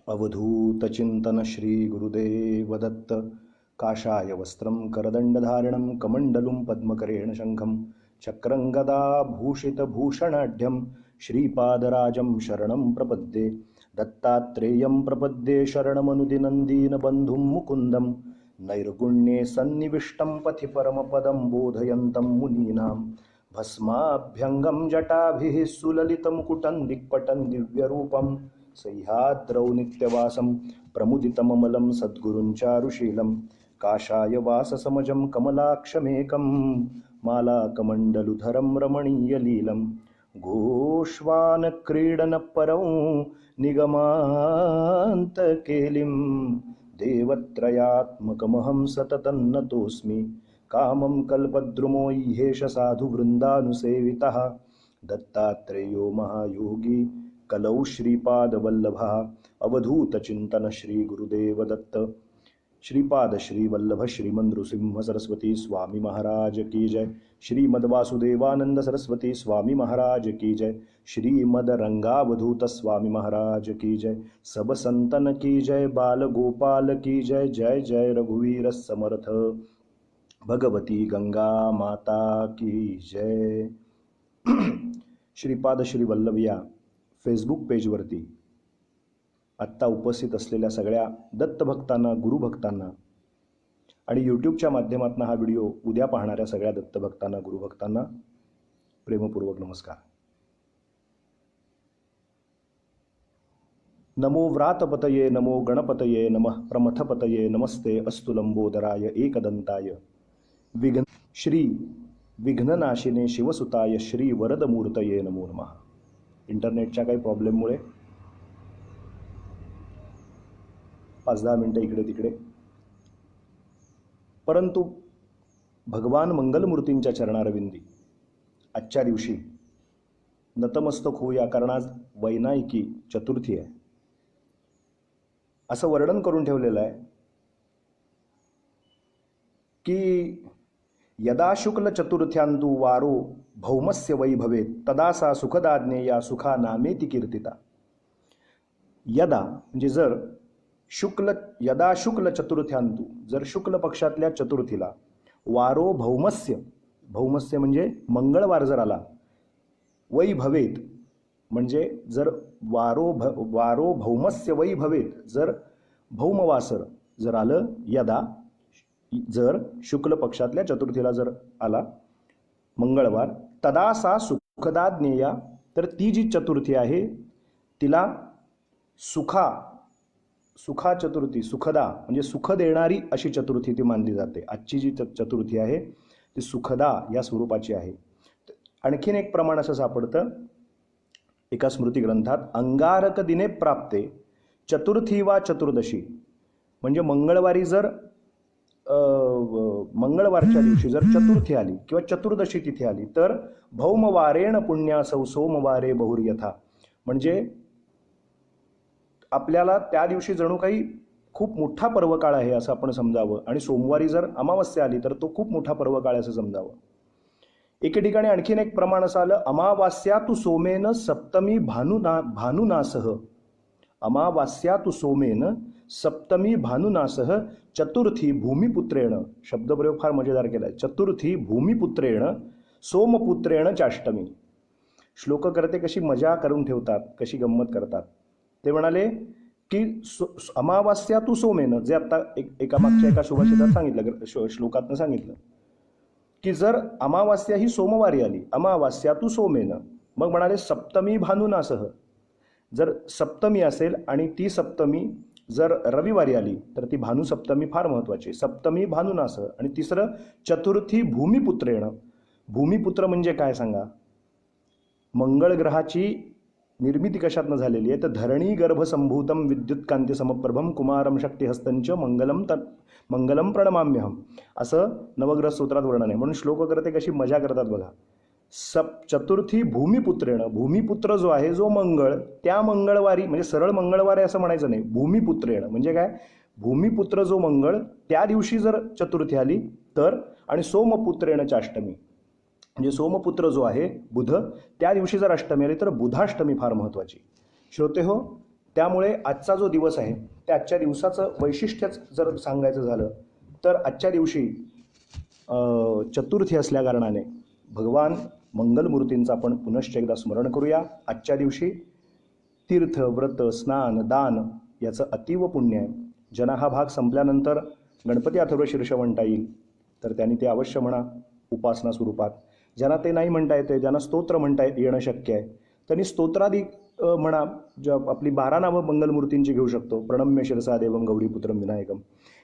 अवधूत चिंतन श्री गुरुदेव दत्त. काषाय वस्त्रं करदंडधारिणं कमंडलुं पद्मकरेण शंखं चक्रं गदा भूषितभूषणाढ्यं श्रीपादराजं शरणं प्रपद्ये. दत्तात्रेयं प्रपद्ये शरणमनुदिनं दीनबन्धुं मुकुन्दं नैर्गुण्ये सन्निविष्टं पथि परमपदं बोधयन्तं मुनीनां. भस्माभ्यङ्गं जटाभिः सुललितमुकुटं दिक्पटं दिव्यरूपं सह्याद्रौ नित्यवासं प्रमुदितममलं सद्गुरुञ्चारुशीलं. काषाय वाससमजं कमलाक्षमेकं मालाकमण्डलुधरं रमणीयलीलं. गोष्वानक्रीडनपरं निगमान्तकेलिं देवत्रयात्मकमहं सततं नतोऽस्मि. कामं कल्पद्रुमो ह्येष साधुवृन्दानुसेवितः दत्तात्रेयो महायोगी कलौ श्रीपादवल्लभः. अवधूत चिंतन श्री गुरुदेव दत्त. श्रीपाद श्री वल्लभ श्रीमन नृसिंह सरस्वती स्वामी महाराज की जय. श्रीमद वासुदेवानंद सरस्वती स्वामी महाराज की जय. श्रीमद रंगावधूत स्वामी महाराज की जय. सब संतन की जय. बाल गोपाल की जय. जय जय रघुवीर समर्थ. भगवती गंगा माता की जय. श्रीपाद श्री वल्लभ या फेसबुक पेजवरती आत्ता उपस्थित असलेल्या सगळ्या दत्तभक्तांना, गुरुभक्तांना आणि यूट्यूबच्या माध्यमातून हा व्हिडिओ उद्या पाहणाऱ्या सगळ्या दत्तभक्तांना, गुरुभक्तांना प्रेमपूर्वक नमस्कार. नमो व्रातपतये नमो गणपतये नमः प्रमथपतये नमस्ते अस्तु लंबोदराय एकदंताय श्री विघ्ननाशिने शिवसुताय श्री वरदमूर्तये नमो नमः. इंटरनेटच्या काही प्रॉब्लेममुळे 5-10 मिनटं इकडे तिकडे, परंतु भगवान मंगलमूर्तींच्या चरणारविंदी आजच्या दिवशी नतमस्तक होऊया, कारण आज वैनायकी चतुर्थी आहे. असं वर्णन करून ठेवलेलं आहे की यदा शुक्ल चतुर्थ्यांतु वारो भौमस्य वै भवेत तदा सा सुखदा ज्ञेया सुखा नामेति कीर्तिता. यदा म्हणजे जर यदा शुक्ल चतुर्थ्यांतु, जर शुक्ल पक्षातल्या चतुर्थीला वारो भौमस्य, भौमस्य म्हणजे मंगळवार जर आला, वै भवेत म्हणजे जर वारो भौमस्य वै भवेत, जर भौमवासर जर आलं, यदा जर शुक्ल पक्षातल्या चतुर्थीला जर आला मंगळवार, तदा सा सुखदा ज्ञेया, तर ती जी चतुर्थी आहे तिला सुखा चतुर्थी, सुखदा म्हणजे सुख देणारी अशी चतुर्थी ती मानली जाते. आजची जी चतुर्थी आहे ती सुखदा या स्वरूपाची आहे. आणखीन एक प्रमाण असं सापडतं एका स्मृती ग्रंथात, अंगारक दिने प्राप्ते चतुर्थी वा चतुर्दशी, म्हणजे मंगळवारी जर मंगळवारच्या दिवशी जर चतुर्थी आली किंवा चतुर्दशी तिथी आली तर भौमवारेण पुण्यासौ सोमवारे बहुर्यथा, म्हणजे आपल्याला त्या दिवशी जणू काही खूप मोठा पर्वकाळ आहे असं आपण समजावं, आणि सोमवारी जर अमावस्या आली तर तो खूप मोठा पर्वकाळ असं समजावं. एके ठिकाणी आणखीन एक प्रमाण असं आलं, अमावास्या तु सोमेन सप्तमी भानुनासह, अमावास्या तु सोमेन सप्तमी भानुनासह चतुर्थी भूमिपुत्रेण, शब्दप्रयोग फार मजेदार केला आहे, चतुर्थी भूमिपुत्रेण सोमपुत्रेण चाष्टमी. श्लोककर्ते कशी मजा करून ठेवतात, कशी गंमत करतात. ते म्हणाले की अमावास्या तु सोमेन, जे आता एका मागच्या एका सुभाषितात सांगितलं, श्लोकातनं सांगितलं की जर अमावास्या ही सोमवारी आली, अमावास्या तु सोमेन, मग म्हणाले सप्तमी भानुनासह, जर सप्तमी असेल आणि ती सप्तमी जर रविवारी आली तर ती भानुसप्तमी फार महत्त्वाची. सप्तमी भानुनासह. आणि तिसरं चतुर्थी भूमिपुत्रेण. भूमिपुत्र म्हणजे काय सांगा? मंगळ ग्रहाची निर्मिती कशातनं झालेली आहे तर धरणी गर्भसंभूतम विद्युत्कांती समप्रभम कुमारम शक्तिहस्तंच मंगलम प्रणमाम्यहम, असं नवग्रह स्तोत्रात वर्णन आहे. म्हणून श्लोक करते कशी मजा करतात बघा. चतुर्थी भूमिपुत्रेण, भूमिपुत्र जो आहे, जो मंगळ, त्या मंगळवारी, म्हणजे सरळ मंगळवार आहे असं म्हणायचं नाही, भूमिपुत्रेण म्हणजे काय, भूमिपुत्र जो मंगळ त्या दिवशी जर चतुर्थी आली तर, आणि सोमपुत्रेण चाष्टमी म्हणजे सोमपुत्र जो आहे बुध, त्या दिवशी जर अष्टमी आली तर बुधाष्टमी फार महत्त्वाची. श्रोते हो, त्यामुळे आजचा जो दिवस आहे त्या आजच्या दिवसाचं वैशिष्ट्यच जर सांगायचं झालं तर आजच्या दिवशी चतुर्थी असल्या कारणाने भगवान मंगलमूर्तींचं आपण पुनश्च एकदा स्मरण करूया. आजच्या दिवशी तीर्थ, व्रत, स्नान, दान याचं अतीव पुण्य आहे. ज्यांना हा भाग संपल्यानंतर गणपती अथर्वशीर्ष म्हणता येईल तर त्यांनी ते अवश्य म्हणा उपासना स्वरूपात. ज्यांना ते नाही म्हणता येते, ज्यांना स्तोत्र म्हणता येणं शक्य आहे त्यांनी स्तोत्रादी म्हणा. आपली 12 नावं मंगलमूर्तींची घेऊ शकतो. प्रणम्य शिरसा देवं गौरीपुत्रम विनायकम.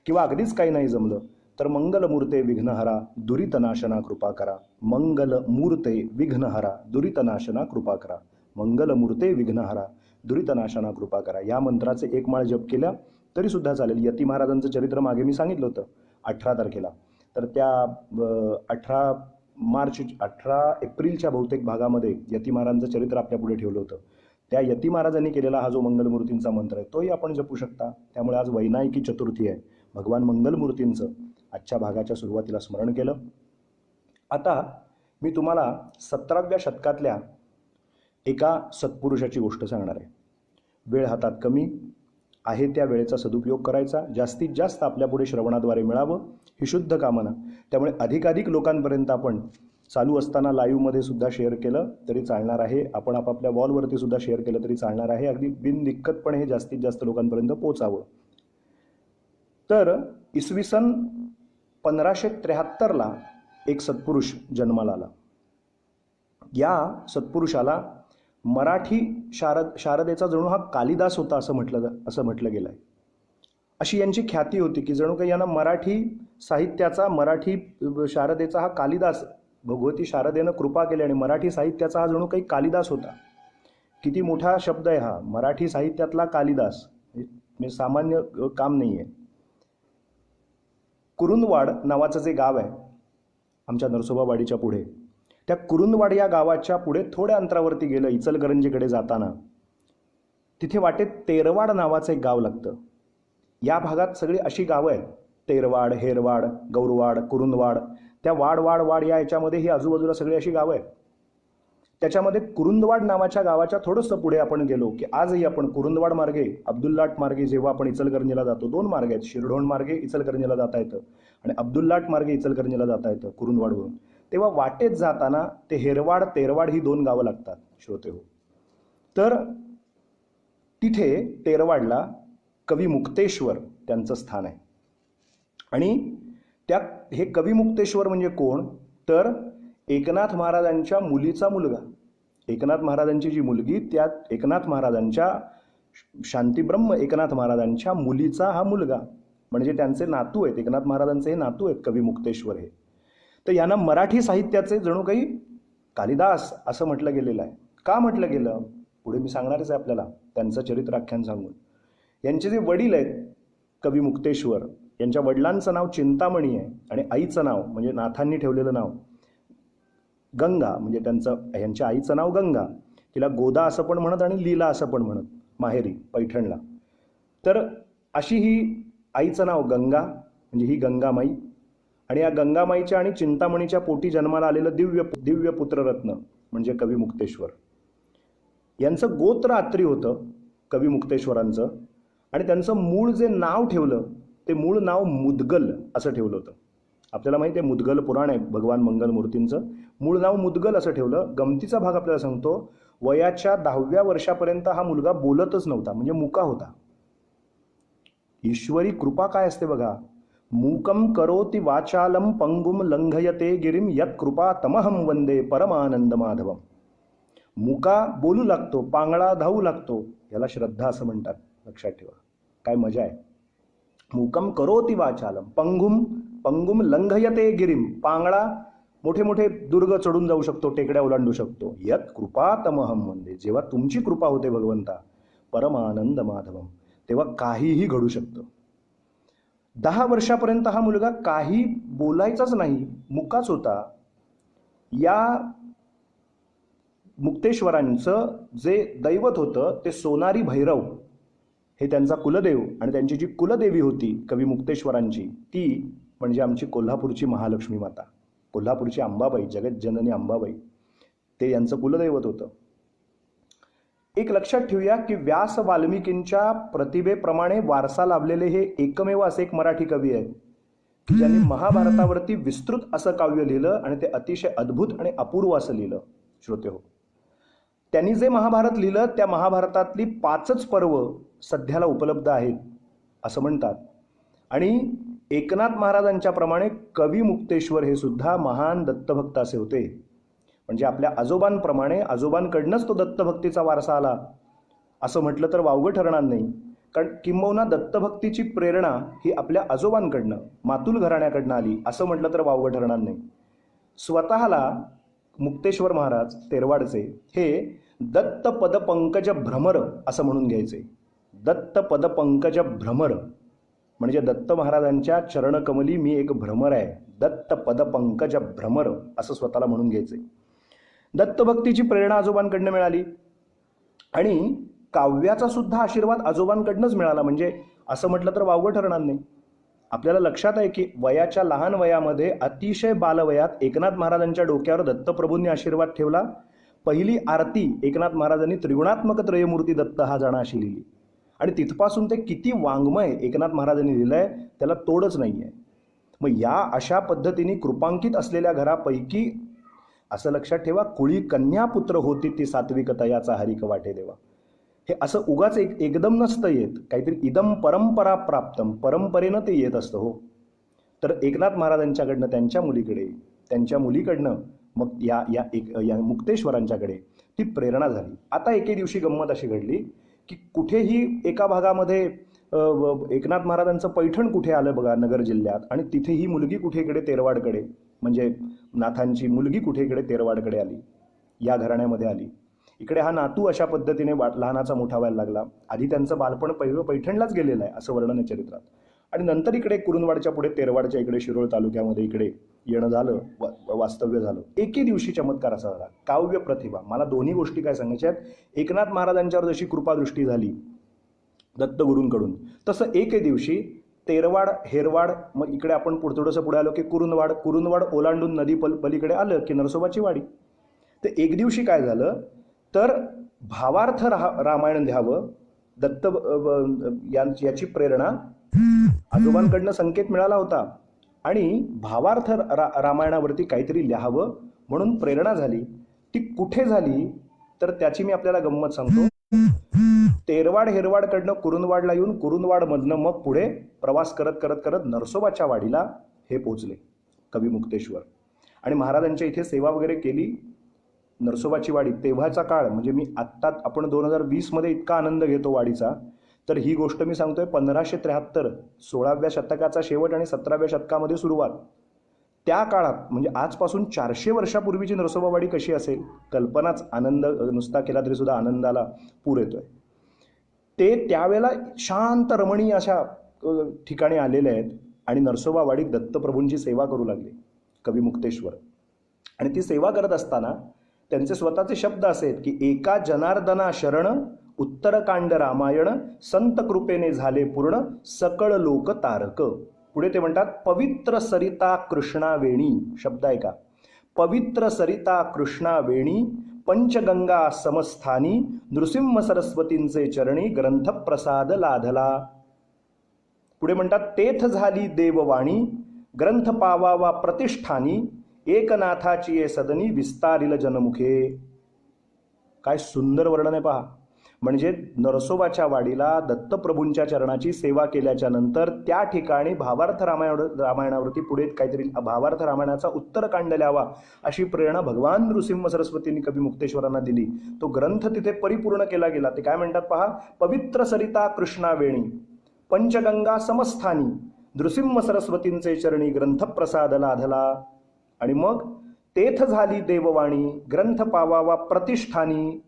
किंवा अगदीच काही नाही जमलं तर मंगलमूर्ते विघ्नहरा दुरितनाशना कृपा करा. मंगलमूर्ते विघ्नहरा दुरितनाशना कृपा करा. मंगलमूर्ते विघ्नहरा दुरितनाशना कृपा करा. या मंत्राचे एक माळ जप केल्या तरी सुद्धा चालेल. यती महाराजांचं चरित्र मागे मी सांगितलं होतं 18 तारखेला. तर त्या 18 एप्रिलच्या बहुतेक भागामध्ये यती महाराजांचं चरित्र आपल्या पुढे ठेवलं होतं. त्या यती महाराजांनी केलेला हा जो मंगलमूर्तींचा मंत्र आहे तोही आपण जपू शकता. त्यामुळे आज वैनायकी चतुर्थी आहे. भगवान मंगलमूर्तींचं आजच्या भागाच्या सुरुवातीला स्मरण केलं. आता मी तुम्हाला 17व्या शतकातल्या एका सत्पुरुषाची गोष्ट सांगणार आहे. वेळ हातात कमी आहे, त्या वेळेचा सदुपयोग करायचा. जास्तीत जास्त आपल्यापुढे श्रवणाद्वारे मिळावं ही शुद्ध कामना. त्यामुळे अधिकाधिक लोकांपर्यंत आपण चालू असताना लाईव्हमध्ये सुद्धा शेअर केलं तरी चालणार आहे. आपण आपापल्या वॉलवरती सुद्धा शेअर केलं तरी चालणार आहे. अगदी बिनदिक्कतपणे हे जास्तीत जास्त लोकांपर्यंत पोचावं. तर इसवी सन 1573ला एक सत्पुरुष जन्माला आला. या सत्पुरुषाला मराठी शारदेचा जणू हा कालिदास होता असं म्हटलं गेलं आहे. अशी यांची ख्याती होती की जणू काही यांना मराठी साहित्याचा, मराठी शारदेचा हा कालिदास, भगवती शारदेनं कृपा केली आणि मराठी साहित्याचा हा जणू काही कालिदास होता. किती मोठा शब्द आहे हा, मराठी साहित्यातला कालिदास. हे सामान्य काम नाही आहे. कुरुंदवाड नावाचं जे गाव आहे आमच्या नरसोबावाडीच्या पुढे, त्या कुरुंदवाड या गावाच्या पुढे थोड्या अंतरावरती गेलं इचलकरंजीकडे जाताना तिथे वाटेत तेरवाड नावाचं एक गाव लागतं. या भागात सगळी अशी गावं आहेत, तेरवाड, हेरवाड, गौरवाड, कुरुंदवाड. त्या वाड या याच्यामध्ये ही आजूबाजूला सगळी अशी गावं आहेत. त्याच्यामध्ये कुरुंदवाड नावाच्या गावाच्या थोडंसं पुढे आपण गेलो की आजही आपण कुरुंदवाड मार्गे, अब्दुल्लाट मार्गे जेव्हा आपण इचलकरंजीला जातो, 2 मार्ग आहेत. शिरढोण मार्गे इचलकरंजीला जाता येतं आणि अब्दुल्लाट मार्गे इचलकरंजीला जाता येतं कुरुंदवाडवरून. तेव्हा वाटेत जाताना ते हेरवाड, तेरवाड ही 2 गावं लागतात श्रोते हो. तर तिथे तेरवाडला कवी मुक्तेश्वर त्यांचं स्थान आहे. आणि हे कवी मुक्तेश्वर म्हणजे कोण तर एकनाथ महाराजांच्या मुलीचा मुलगा. एकनाथ महाराजांची जी मुलगी, त्या एकनाथ महाराजांच्या शांतीब्रह्म एकनाथ महाराजांच्या मुलीचा हा मुलगा, म्हणजे त्यांचे नातू आहेत. एकनाथ महाराजांचे हे नातू आहेत कवी मुक्तेश्वर हे. तर यांना मराठी साहित्याचे जणू काही कालिदास असं म्हटलं गेलेलं आहे. का म्हटलं गेलं पुढे मी सांगणारच आहे आपल्याला त्यांचं चरित्राख्यान सांगून. यांचे जे वडील आहेत कवी मुक्तेश्वर, यांच्या वडिलांचं नाव चिंतामणी आहे आणि आईचं नाव म्हणजे नाथांनी ठेवलेलं नाव गंगा. म्हणजे यांच्या आईचं नाव गंगा. तिला गोदा असं पण म्हणत आणि लीला असं पण म्हणत माहेरी पैठणला. तर अशी ही आईचं नाव गंगा, म्हणजे ही गंगामाई. आणि या गंगामाईच्या आणि चिंतामणीच्या पोटी जन्माला आलेलं दिव्य पुत्ररत्न म्हणजे कवी मुक्तेश्वर. यांचं गोत्र अत्री होतं कवी मुक्तेश्वरांचं. आणि त्यांचं मूळ जे नाव ठेवलं ते मूळ नाव मुदगल असं ठेवलं होतं. आपल्याला माहिती आहे मुदगल पुराण आहे भगवान मंगलमूर्तींचं. मूळ नाव मुदगल असं ठेवलं. गमतीचा भाग आपल्याला सांगतो, वयाच्या 10व्या वर्षापर्यंत हा मुलगा बोलतच नव्हता, म्हणजे मुका होता. ईश्वरी कृपा काय असते बघा. मूकम करोति वाचालम पंगुम लंघयते गिरिम यत कृपा तमहम वंदे परमानंद माधवम. मुका बोलू लागतो, पांगळा धावू लागतो, याला श्रद्धा असं म्हणतात. लक्षात ठेवा, काय मजा आहे. मूकम करोति वाचालम पंगुम लंघयते गिरिम. पांगळा मोठे मोठे दुर्ग चढून जाऊ शकतो, टेकड्या ओलांडू शकतो. यत कृपा तमहम वंदे. जेव्हा तुमची कृपा होते भगवंता, परमानंद माधवम, तेव्हा काहीही घडू शकतं. 10 वर्षापर्यंत हा मुलगा काही बोलायचाच नाही, मुकाच होता. या मुक्तेश्वरांचं जे दैवत होतं ते सोनारी भैरव हे त्यांचा कुलदेव. आणि त्यांची जी कुलदेवी होती कवी मुक्तेश्वरांची, ती म्हणजे आमची कोल्हापूरची महालक्ष्मी माता, कोल्हापूरची अंबाबाई, जगज्जननी अंबाबाई, ते यांचं कुलदैवत होतं. एक लक्षात ठेवूया की व्यास वाल्मिकींच्या प्रतिभेप्रमाणे वारसा लाभलेले हे एकमेव असे एक मराठी कवी आहेत की ज्यांनी महाभारतावरती विस्तृत असं काव्य लिहिलं आणि ते अतिशय अद्भुत आणि अपूर्व असं लिहिलं. श्रोते हो, त्यांनी जे महाभारत लिहिलं त्या महाभारतातली 5च पर्व सध्याला उपलब्ध आहेत असं म्हणतात. आणि एकनाथ महाराजांच्या प्रमाणे कवी मुक्तेश्वर हे सुद्धा महान दत्तभक्त असे होते. म्हणजे आपल्या आजोबांप्रमाणे आजोबांकडनंच तो दत्तभक्तीचा वारसा आला असं म्हटलं तर वावगं ठरणार नाही. कारण किंबहुना दत्तभक्तीची प्रेरणा ही आपल्या आजोबांकडनं मातुल घराण्याकडनं आली असं म्हटलं तर वावगं ठरणार नाही. स्वतःला मुक्तेश्वर महाराज तेरवाडचे हे दत्त पद पंकज भ्रमर असं म्हणून घ्यायचे. दत्त पद पंकज भ्रमर म्हणजे दत्त महाराजांच्या चरणकमली मी एक भ्रमर आहे, दत्त पद पंकज भ्रमर असं स्वतःला म्हणून घ्यायचे. दत्तभक्तीची प्रेरणा आजोबांकडनं मिळाली आणि काव्याचा सुद्धा आशीर्वाद आजोबांकडनंच मिळाला. म्हणजे असं म्हटलं तर वावगं ठरणार नाही. आपल्याला लक्षात आहे की वयाच्या लहान वयामध्ये अतिशय बालवयात एकनाथ महाराजांच्या डोक्यावर दत्तप्रभूंनी आशीर्वाद ठेवला. पहिली आरती एकनाथ महाराजांनी त्रिगुणात्मक त्रयमूर्ती दत्त हा जाणा अशी लिहिली आणि तिथपासून ते किती वाङ्मय एकनाथ महाराजांनी लिहिलंय त्याला तोडच नाही आहे. मग या अशा पद्धतीने कृपांकित असलेल्या घरापैकी असं लक्षात ठेवा, कुळी कन्या पुत्र होती ती सात्विक तयाचा हरिक वाटे देवा. हे असं उगाच एकदम नसतं येत, काहीतरी इदम परंपरा प्राप्तम, परंपरेनं ते येत असतं हो. तर एकनाथ महाराजांच्याकडनं त्यांच्या मुलीकडनं मग या मुक्तेश्वरांच्याकडे ती प्रेरणा झाली. आता एके दिवशी गंमत अशी घडली की कुठेही एका भागामध्ये एकनाथ महाराजांचं पैठण कुठे आलं बघा, नगर जिल्ह्यात, आणि तिथे ही मुलगी कुठे इकडे तेरवाडकडे, म्हणजे नाथांची मुलगी कुठे इकडे तेरवाडकडे आली, या घराण्यामध्ये आली. इकडे हा नातू अशा पद्धतीने लहानाचा मोठा व्हायला लागला. आधी त्यांचं बालपण पैठणलाच गेलेलं आहे असं वर्णन आहे चरित्रात, आणि नंतर इकडे कुरुंदवाडच्या पुढे तेरवाडच्या इकडे शिरोळ तालुक्यामध्ये इकडे येणं झालं, वास्तव्य झालं. एके दिवशी चमत्कार असा झाला, काव्य प्रतिभा. मला दोन्ही गोष्टी काय सांगायच्या आहेत. एकनाथ महाराजांच्यावर जशी कृपादृष्टी झाली दत्तगुरूंकडून, तसं एके दिवशी तेरवाड, हेरवाड, मग इकडे आपण थोडंसं पुढे आलो की कुरुंदवाड ओलांडून नदी पलीकडे आलं की नरसोबाची वाडी. तर एक दिवशी काय झालं तर भावार्थ रामायण लिहावं, दत्त याची प्रेरणा आजोबांकडनं संकेत मिळाला होता आणि भावार्थ रामायणावरती काहीतरी लिहावं म्हणून प्रेरणा झाली. ती कुठे झाली तर त्याची मी आपल्याला गंमत सांगतो. तेरवाड हेरवाडकडनं कुरुंदवाडला येऊन कुरुंदवाडमधनं मग पुढे प्रवास करत करत करत नरसोबाच्या वाडीला हे पोचले कवी मुक्तेश्वर. आणि महाराजांच्या इथे सेवा वगैरे केली. नरसोबाची वाडी तेव्हाचा काळ, म्हणजे मी आत्ता आपण 2020मध्ये इतका आनंद घेतो वाडीचा, तर ही गोष्ट मी सांगतोय 1573, 16व्या शतकाचा शेवट आणि 17व्या शतकामध्ये सुरुवात. त्या काळात म्हणजे आजपासून 400 वर्षापूर्वीची नरसोबावाडी कशी असेल, कल्पनाच, आनंद नुसता केला तरी सुद्धा आनंदाला पूर येतोय. ते त्यावेळेला शांत रमणीय अशा ठिकाणी आलेले आहेत आणि नरसोबावाडीत दत्तप्रभूंची सेवा करू लागले कवी मुक्तेश्वर. आणि ती सेवा करत असताना त्यांचे स्वतःचे शब्द असे आहेत की एका जनार्दना शरण, उत्तरकांड रामायण, संत कृपेने झाले पूर्ण, सकळ लोक तारक. पुढे ते म्हणतात पवित्र सरिता कृष्णा वेणी. शब्द आहे का, पवित्र सरिता कृष्णा वेणी, पंचगंगा समस्थानी, नृसिंह सरस्वतींचे चरणी ग्रंथप्रसाद लाधला. पुढे म्हणतात तेथ झाली देववाणी, ग्रंथ पावावा प्रतिष्ठानी, एकनाथाची ये सदनी विस्तारिल जनमुखे. काय सुंदर वर्णन आहे पहा. म्हणजे नरसोबाच्या वाडीला दत्तप्रभूंच्या चरणाची सेवा केल्याच्या नंतर त्या ठिकाणी भावार्थ रामायणावरती पुढे काहीतरी भावार्थ रामायणाचा उत्तरकांड लिहावा अशी प्रेरणा भगवान नृसिंह सरस्वतींनी कवी मुक्तेश्वरांना दिली. तो ग्रंथ तिथे परिपूर्ण केला गेला. ते काय म्हणतात पहा, पवित्र सरिता कृष्णा वेणी, पंचगंगा समस्थानी, नृसिंह सरस्वतींचे चरणी ग्रंथप्रसाद लाधला. आणि मग तेथ झाली देववाणी, ग्रंथ पावावा प्रतिष्ठानी,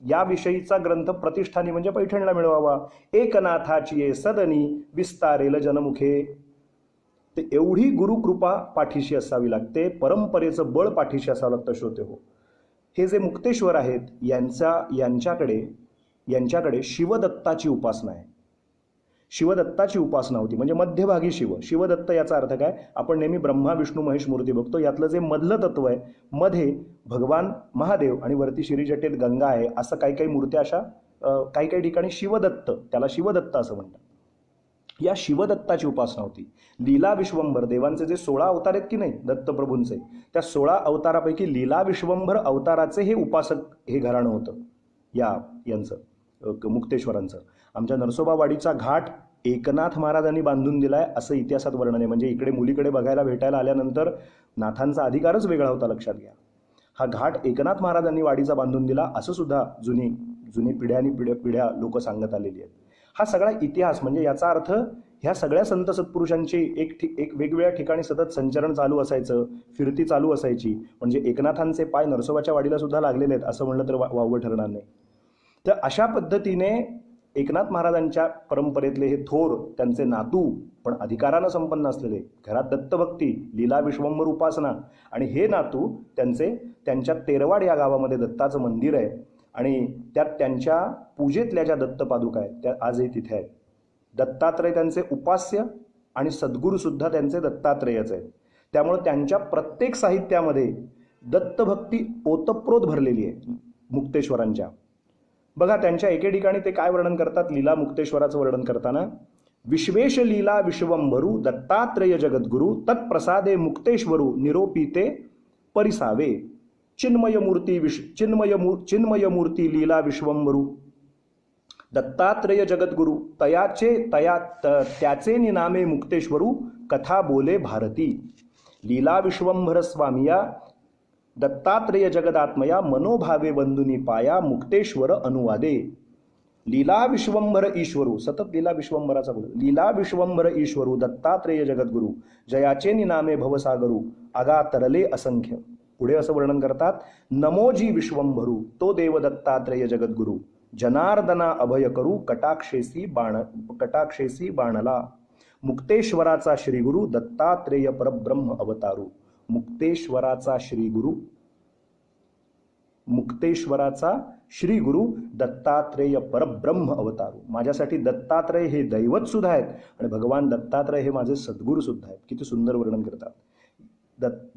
याविषयीचा ग्रंथ प्रतिष्ठानी म्हणजे पैठणला मिळवावा, एकनाथाची ये सदनी विस्तारेल जनमुखे. ते एवढी गुरुकृपा पाठीशी असावी लागते, परंपरेचं बळ पाठीशी असावं लागतं. श्रोते हो, हे जे मुक्तेश्वर आहेत यांच्याकडे शिवदत्ताची उपासना आहे. शिवदत्ताची उपासना होती. म्हणजे मध्यभागी शिव. शिवदत्त याचा अर्थ काय? आपण नेहमी ब्रह्मा विष्णू महेश मूर्ती बघतो. यातलं जे मधलं तत्व आहे, मध्ये भगवान महादेव आणि वरती शिरीजटेत गंगा आहे, असं काही काही मूर्त्या अशा काही काही ठिकाणी शिवदत्त, त्याला शिवदत्त असं म्हणतात. या शिवदत्ताची उपासना होती. लीला विश्वंभर देवांचे जे 16 अवतार आहेत की नाही दत्तप्रभूंचे, त्या 16 अवतारापैकी लीला विश्वंभर अवताराचे हे उपासक हे घराणं होतं यांचं मुक्तेश्वरांचं. आमच्या नरसोबावाडीचा घाट एकनाथ महाराजांनी बांधून दिलाय असं इतिहासात वर्णन आहे. म्हणजे इकडे मुलीकडे बघायला भेटायला आल्यानंतर नाथांचा अधिकारच वेगळा होता, लक्षात घ्या. हा घाट एकनाथ महाराजांनी वाडीचा बांधून दिला असं सुद्धा जुनी पिढ्यानी पिढ्या लोक सांगत आलेली आहेत. हा सगळा इतिहास म्हणजे याचा अर्थ ह्या सगळ्या संत सत्पुरुषांची एक वेगवेगळ्या ठिकाणी सतत संचरण चालू असायचं, फिरती चालू असायची. म्हणजे एकनाथांचे पाय नरसोबाच्या वाडीला सुद्धा लागलेले आहेत असं म्हणलं तर वावगं ठरणार नाही. तर अशा पद्धतीने एकनाथ महाराजांच्या परंपरेतले हे थोर, त्यांचे नातू पण अधिकारानं संपन्न असलेले, घरात दत्तभक्ती, लीला विश्वंभर उपासना, आणि हे नातू त्यांच्या तेरवाड या गावामध्ये दत्ताचं मंदिर आहे आणि त्यात त्यांच्या पूजेतल्या ज्या दत्तपादुका आहेत त्या आजही तिथे आहेत. दत्तात्रय त्यांचे उपास्य आणि सद्गुरूसुद्धा त्यांचे दत्तात्रेयच आहेत. त्यामुळे त्यांच्या प्रत्येक साहित्यामध्ये दत्तभक्ती ओतप्रोत भरलेली आहे मुक्तेश्वरांच्या. बघा त्यांच्या एके ठिकाणी ते काय वर्णन करतात, लीला मुक्तेश्वराचं वर्णन करताना, विश्वेश लीला विश्वंभरू दत्तात्रेय जगद्गुरु तत्प्रसादे मुक्तेश्वरू निरोपिते परिसावे, चिन्मय मूर्ती लीला विश्वंभरू दत्तात्रेय जगद्गुरु त्याचे निनामे मुक्तेश्वरू कथा बोले भारती, लीला विश्वंभर स्वामिया दत्तात्रेय जगदात्मया मनोभावे बंधुनी पाया मुक्तेश्वर अनुवादे. लीला विश्वंभर ईश्वरू, सतत लीला विश्वंभराचा बोल, लीला विश्वंभर ईश्वरू दत्तात्रेय जगद्गुरु जयाचे निनामे भवसागरू आगा तरले असंख्य. पुढे असं वर्णन करतात, नमोजी विश्वंभरू तो देव दत्तात्रेय जगद्गुरु जनार्दना अभय करू कटाक्षेसी बाणला. मुक्तेश्वराचा श्रीगुरु दत्तात्रेय परब्रह्म अवतारू. मुक्तेश्वराचा श्रीगुरु दत्तात्रेय परब्रह्म अवतारू. माझ्यासाठी दत्तात्रेय हे दैवत सुद्धा आहेत आणि भगवान दत्तात्रेय हे माझे सद्गुरू सुद्धा आहेत. किती सुंदर वर्णन करतात.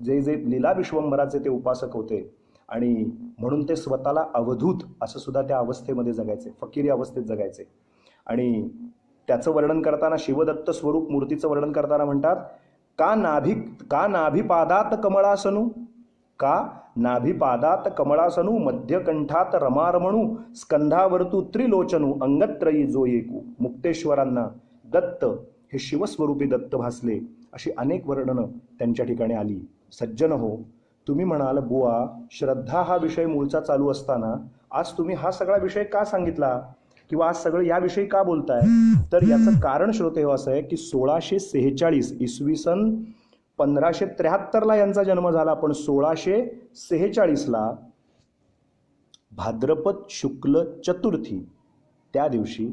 जे लीला विश्वंभराचे ते उपासक होते आणि म्हणून ते स्वतःला अवधूत असं सुद्धा त्या अवस्थेमध्ये जगायचे, फकीरी अवस्थेत जगायचे. आणि त्याचं वर्णन करताना, शिवदत्त स्वरूप मूर्तीचं वर्णन करताना म्हणतात, का नाभिपादात कमळासनू मध्यकंठात रमारमणू स्कंधावरतू त्रिलोचनू अंगत्रयी जो एकू. मुक्तेश्वरांना दत्त हे शिवस्वरूपी दत्त भासले अशी अनेक वर्णनं त्यांच्या ठिकाणी आली. सज्जन हो, तुम्ही म्हणाल बुवा श्रद्धा हा विषय मूळचा चालू असताना आज तुम्ही हा सगळा विषय का सांगितला किंवा आज सगळं याविषयी का बोलताय? तर याचं कारण श्रोते हो असं आहे की 1646 इसवी सन 1573 यांचा जन्म झाला, पण 1646 भाद्रपद शुक्ल चतुर्थी त्या दिवशी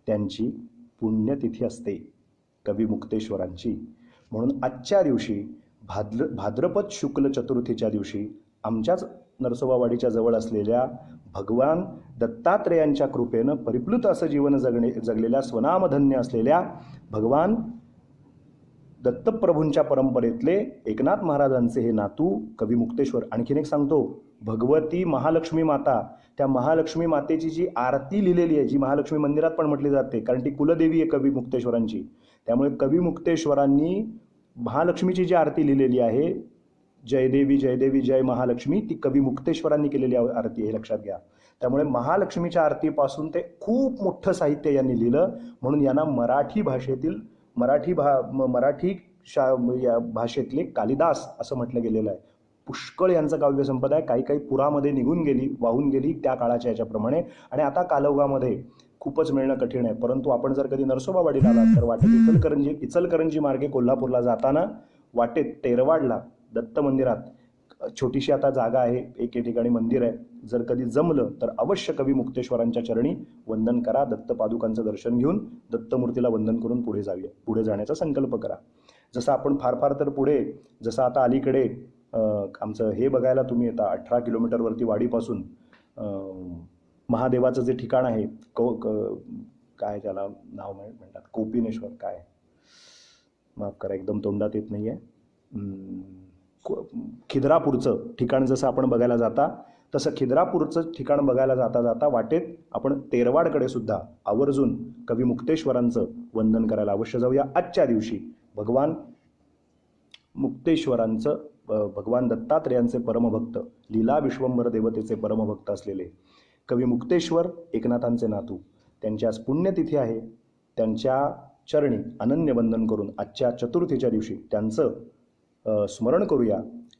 त्यांची पुण्यतिथी असते कवी मुक्तेश्वरांची. म्हणून आजच्या दिवशी भाद्रपद शुक्ल चतुर्थीच्या दिवशी आमच्याच नरसोबावाडीच्या जवळ असलेल्या भगवान दत्तात्रेयांच्या कृपेनं परिप्लुत असं जीवन जगलेल्या स्वनामधन्य असलेल्या भगवान दत्तप्रभूंच्या परंपरेतले एकनाथ महाराजांचे हे नातू कवी मुक्तेश्वर. आणखीन एक सांगतो, भगवती महालक्ष्मी माता, त्या महालक्ष्मी मातेची जी आरती लिहिलेली आहे, जी महालक्ष्मी मंदिरात पण म्हटली जाते, कारण ती कुलदेवी आहे कवी मुक्तेश्वरांची. त्यामुळे कवी मुक्तेश्वरांनी महालक्ष्मीची जी आरती लिहिलेली आहे, जय देवी जय देवी जय महालक्ष्मी, ती कवी मुक्तेश्वरांनी केलेली आरती हे लक्षात घ्या. त्यामुळे महालक्ष्मीच्या आरतीपासून ते खूप मोठं साहित्य यांनी लिहिलं. म्हणून यांना मराठी भाषेतले कालिदास असं म्हटलं गेलेलं आहे. पुष्कळ यांचं काव्यसंपदा आहे. काही काही पुरामध्ये निघून गेली, वाहून गेली त्या काळाच्या याच्याप्रमाणे, आणि आता कालौघामध्ये खूपच मिळणं कठीण आहे. परंतु आपण जर कधी नरसोबावाडीला आलात तर वाटेत इचलकरंजी मार्गे कोल्हापूरला जाताना वाटेत तेरवाडला दत्त मंदिरात छोटीशी आता जागा आहे, एके ठिकाणी मंदिर आहे. जर कधी जमलं तर अवश्य कवी मुक्तेश्वरांच्या चरणी वंदन करा, दत्तपादुकांचं दर्शन घेऊन दत्तमूर्तीला वंदन करून पुढे जाण्याचा संकल्प करा. जसं आपण फार तर पुढे, जसं आता अलीकडे आमचं हे बघायला तुम्ही येता 18 किलोमीटरवरती वाडीपासून महादेवाचं जे ठिकाण आहे काय त्याला नाव म्हणतात, कोपिनेश्वर, काय, माफ करा एकदम तोंडात येत नाही आहे, खिद्रापूरचं ठिकाण जसं आपण बघायला जाता तसं खिद्रापूरचं ठिकाण बघायला जाता जाता वाटेत आपण तेरवाडकडे सुद्धा आवर्जून कवी मुक्तेश्वरांचं वंदन करायला अवश्य जाऊया. आजच्या दिवशी भगवान मुक्तेश्वरांचं, भगवान दत्तात्रेयांचे परमभक्त, लीला विश्वंभर देवतेचे परमभक्त असलेले कवी मुक्तेश्वर एकनाथांचे नातू, त्यांची आज पुण्यतिथी आहे. त्यांच्या चरणी अनन्य वंदन करून आजच्या चतुर्थीच्या दिवशी त्यांचं स्मरण करूया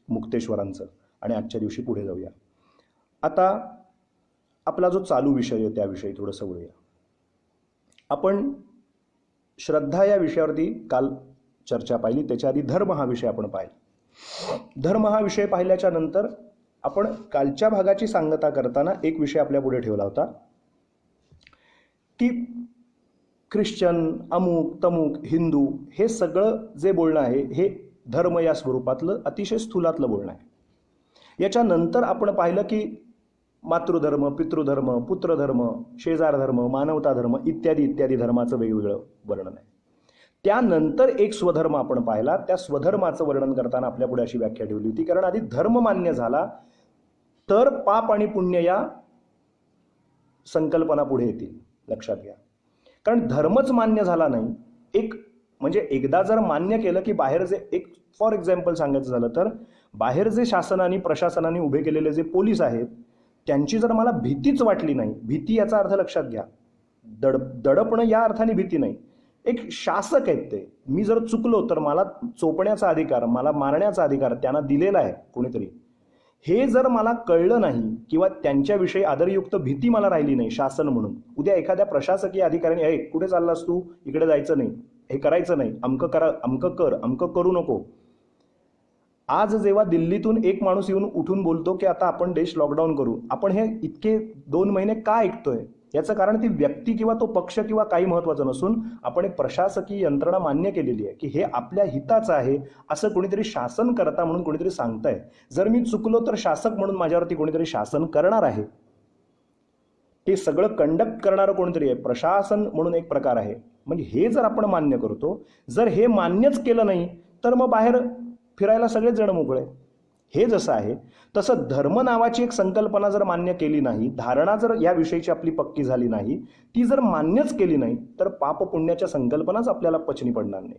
मुक्तेश्वरांचं आणि आजच्या दिवशी पुढे जाऊया. आता आपला जो चालू विषय आहे त्याविषयी थोडंसं बोलूया. आपण श्रद्धा या विषयावरती काल चर्चा पाहिली, त्याच्या आधी धर्म हा विषय आपण पाहिला. धर्म हा विषय पाहिल्याच्या नंतर आपण कालच्या भागाची सांगता करताना एक विषय आपल्या पुढे ठेवला होता की ख्रिश्चन, अमुक तमुक, हिंदू, हे सगळं जे बोलणं आहे हे धर्म या स्वरूपातलं अतिशय स्थूलातलं बोलणं आहे. याच्यानंतर आपण पाहिलं की मातृधर्म, पितृधर्म, पुत्रधर्म, शेजार धर्म, मानवता धर्म इत्यादी इत्यादी धर्माचं वेगवेगळं वर्णन आहे. त्यानंतर एक स्वधर्म आपण पाहिला. त्या स्वधर्माचं वर्णन करताना आपल्यापुढे अशी व्याख्या ठेवली होती, कारण आधी धर्म मान्य झाला तर पाप आणि पुण्य या संकल्पना पुढे येतील, लक्षात घ्या. कारण धर्मच मान्य झाला नाही, एक म्हणजे एकदा जर मान्य केलं की बाहेर जे, एक फॉर एक्झाम्पल सांगायचं झालं तर बाहेर जे शासनाने प्रशासनाने उभे केलेले जे पोलीस आहेत त्यांची जर मला भीतीच वाटली नाही, भीती याचा अर्थ लक्षात घ्या, दडपणं या अर्थाने भीती नाही, एक शासक आहेत ते, मी जर चुकलो तर मला चोपण्याचा अधिकार, मला मारण्याचा अधिकार त्यांना दिलेला आहे कोणीतरी, हे जर मला कळलं नाही किंवा त्यांच्याविषयी आदरयुक्त भीती मला राहिली नाही शासन म्हणून, उद्या एखाद्या प्रशासकीय अधिकाऱ्याने, हे कुठे चाललास तू, इकडे जायचं नाही, हे करायचं नाही, अमकं करा, अमकं कर, अमकं करू नको. आज जेव्हा दिल्लीतून एक माणूस येऊन उठून बोलतो की आता आपण देश लॉकडाऊन करू, आपण हे इतके 2 महिने का ऐकतोय, याचं कारण ती व्यक्ती किंवा तो पक्ष किंवा काही महत्त्वाचं नसून आपण एक प्रशासकीय यंत्रणा मान्य केलेली आहे की हे आपल्या हिताचं आहे, असं कोणीतरी शासन करता म्हणून कोणीतरी सांगतंय. जर मी चुकलो तर शासक म्हणून माझ्यावरती कोणीतरी शासन करणार आहे, ते सगळं कंडक्ट करणारं कोणतरी आहे, प्रशासन म्हणून एक प्रकार आहे. म्हणजे हे जर आपण मान्य करतो, जर हे मान्यच केलं नाही तर मग बाहेर फिरायला सगळेच जण मोकळे. हे जसं आहे तसं धर्म नावाची एक संकल्पना जर मान्य केली नाही, धारणा जर या विषयीची आपली पक्की झाली नाही, ती जर मान्यच केली नाही तर पाप पुण्याच्या संकल्पनाच आपल्याला पचनी पडणार नाही.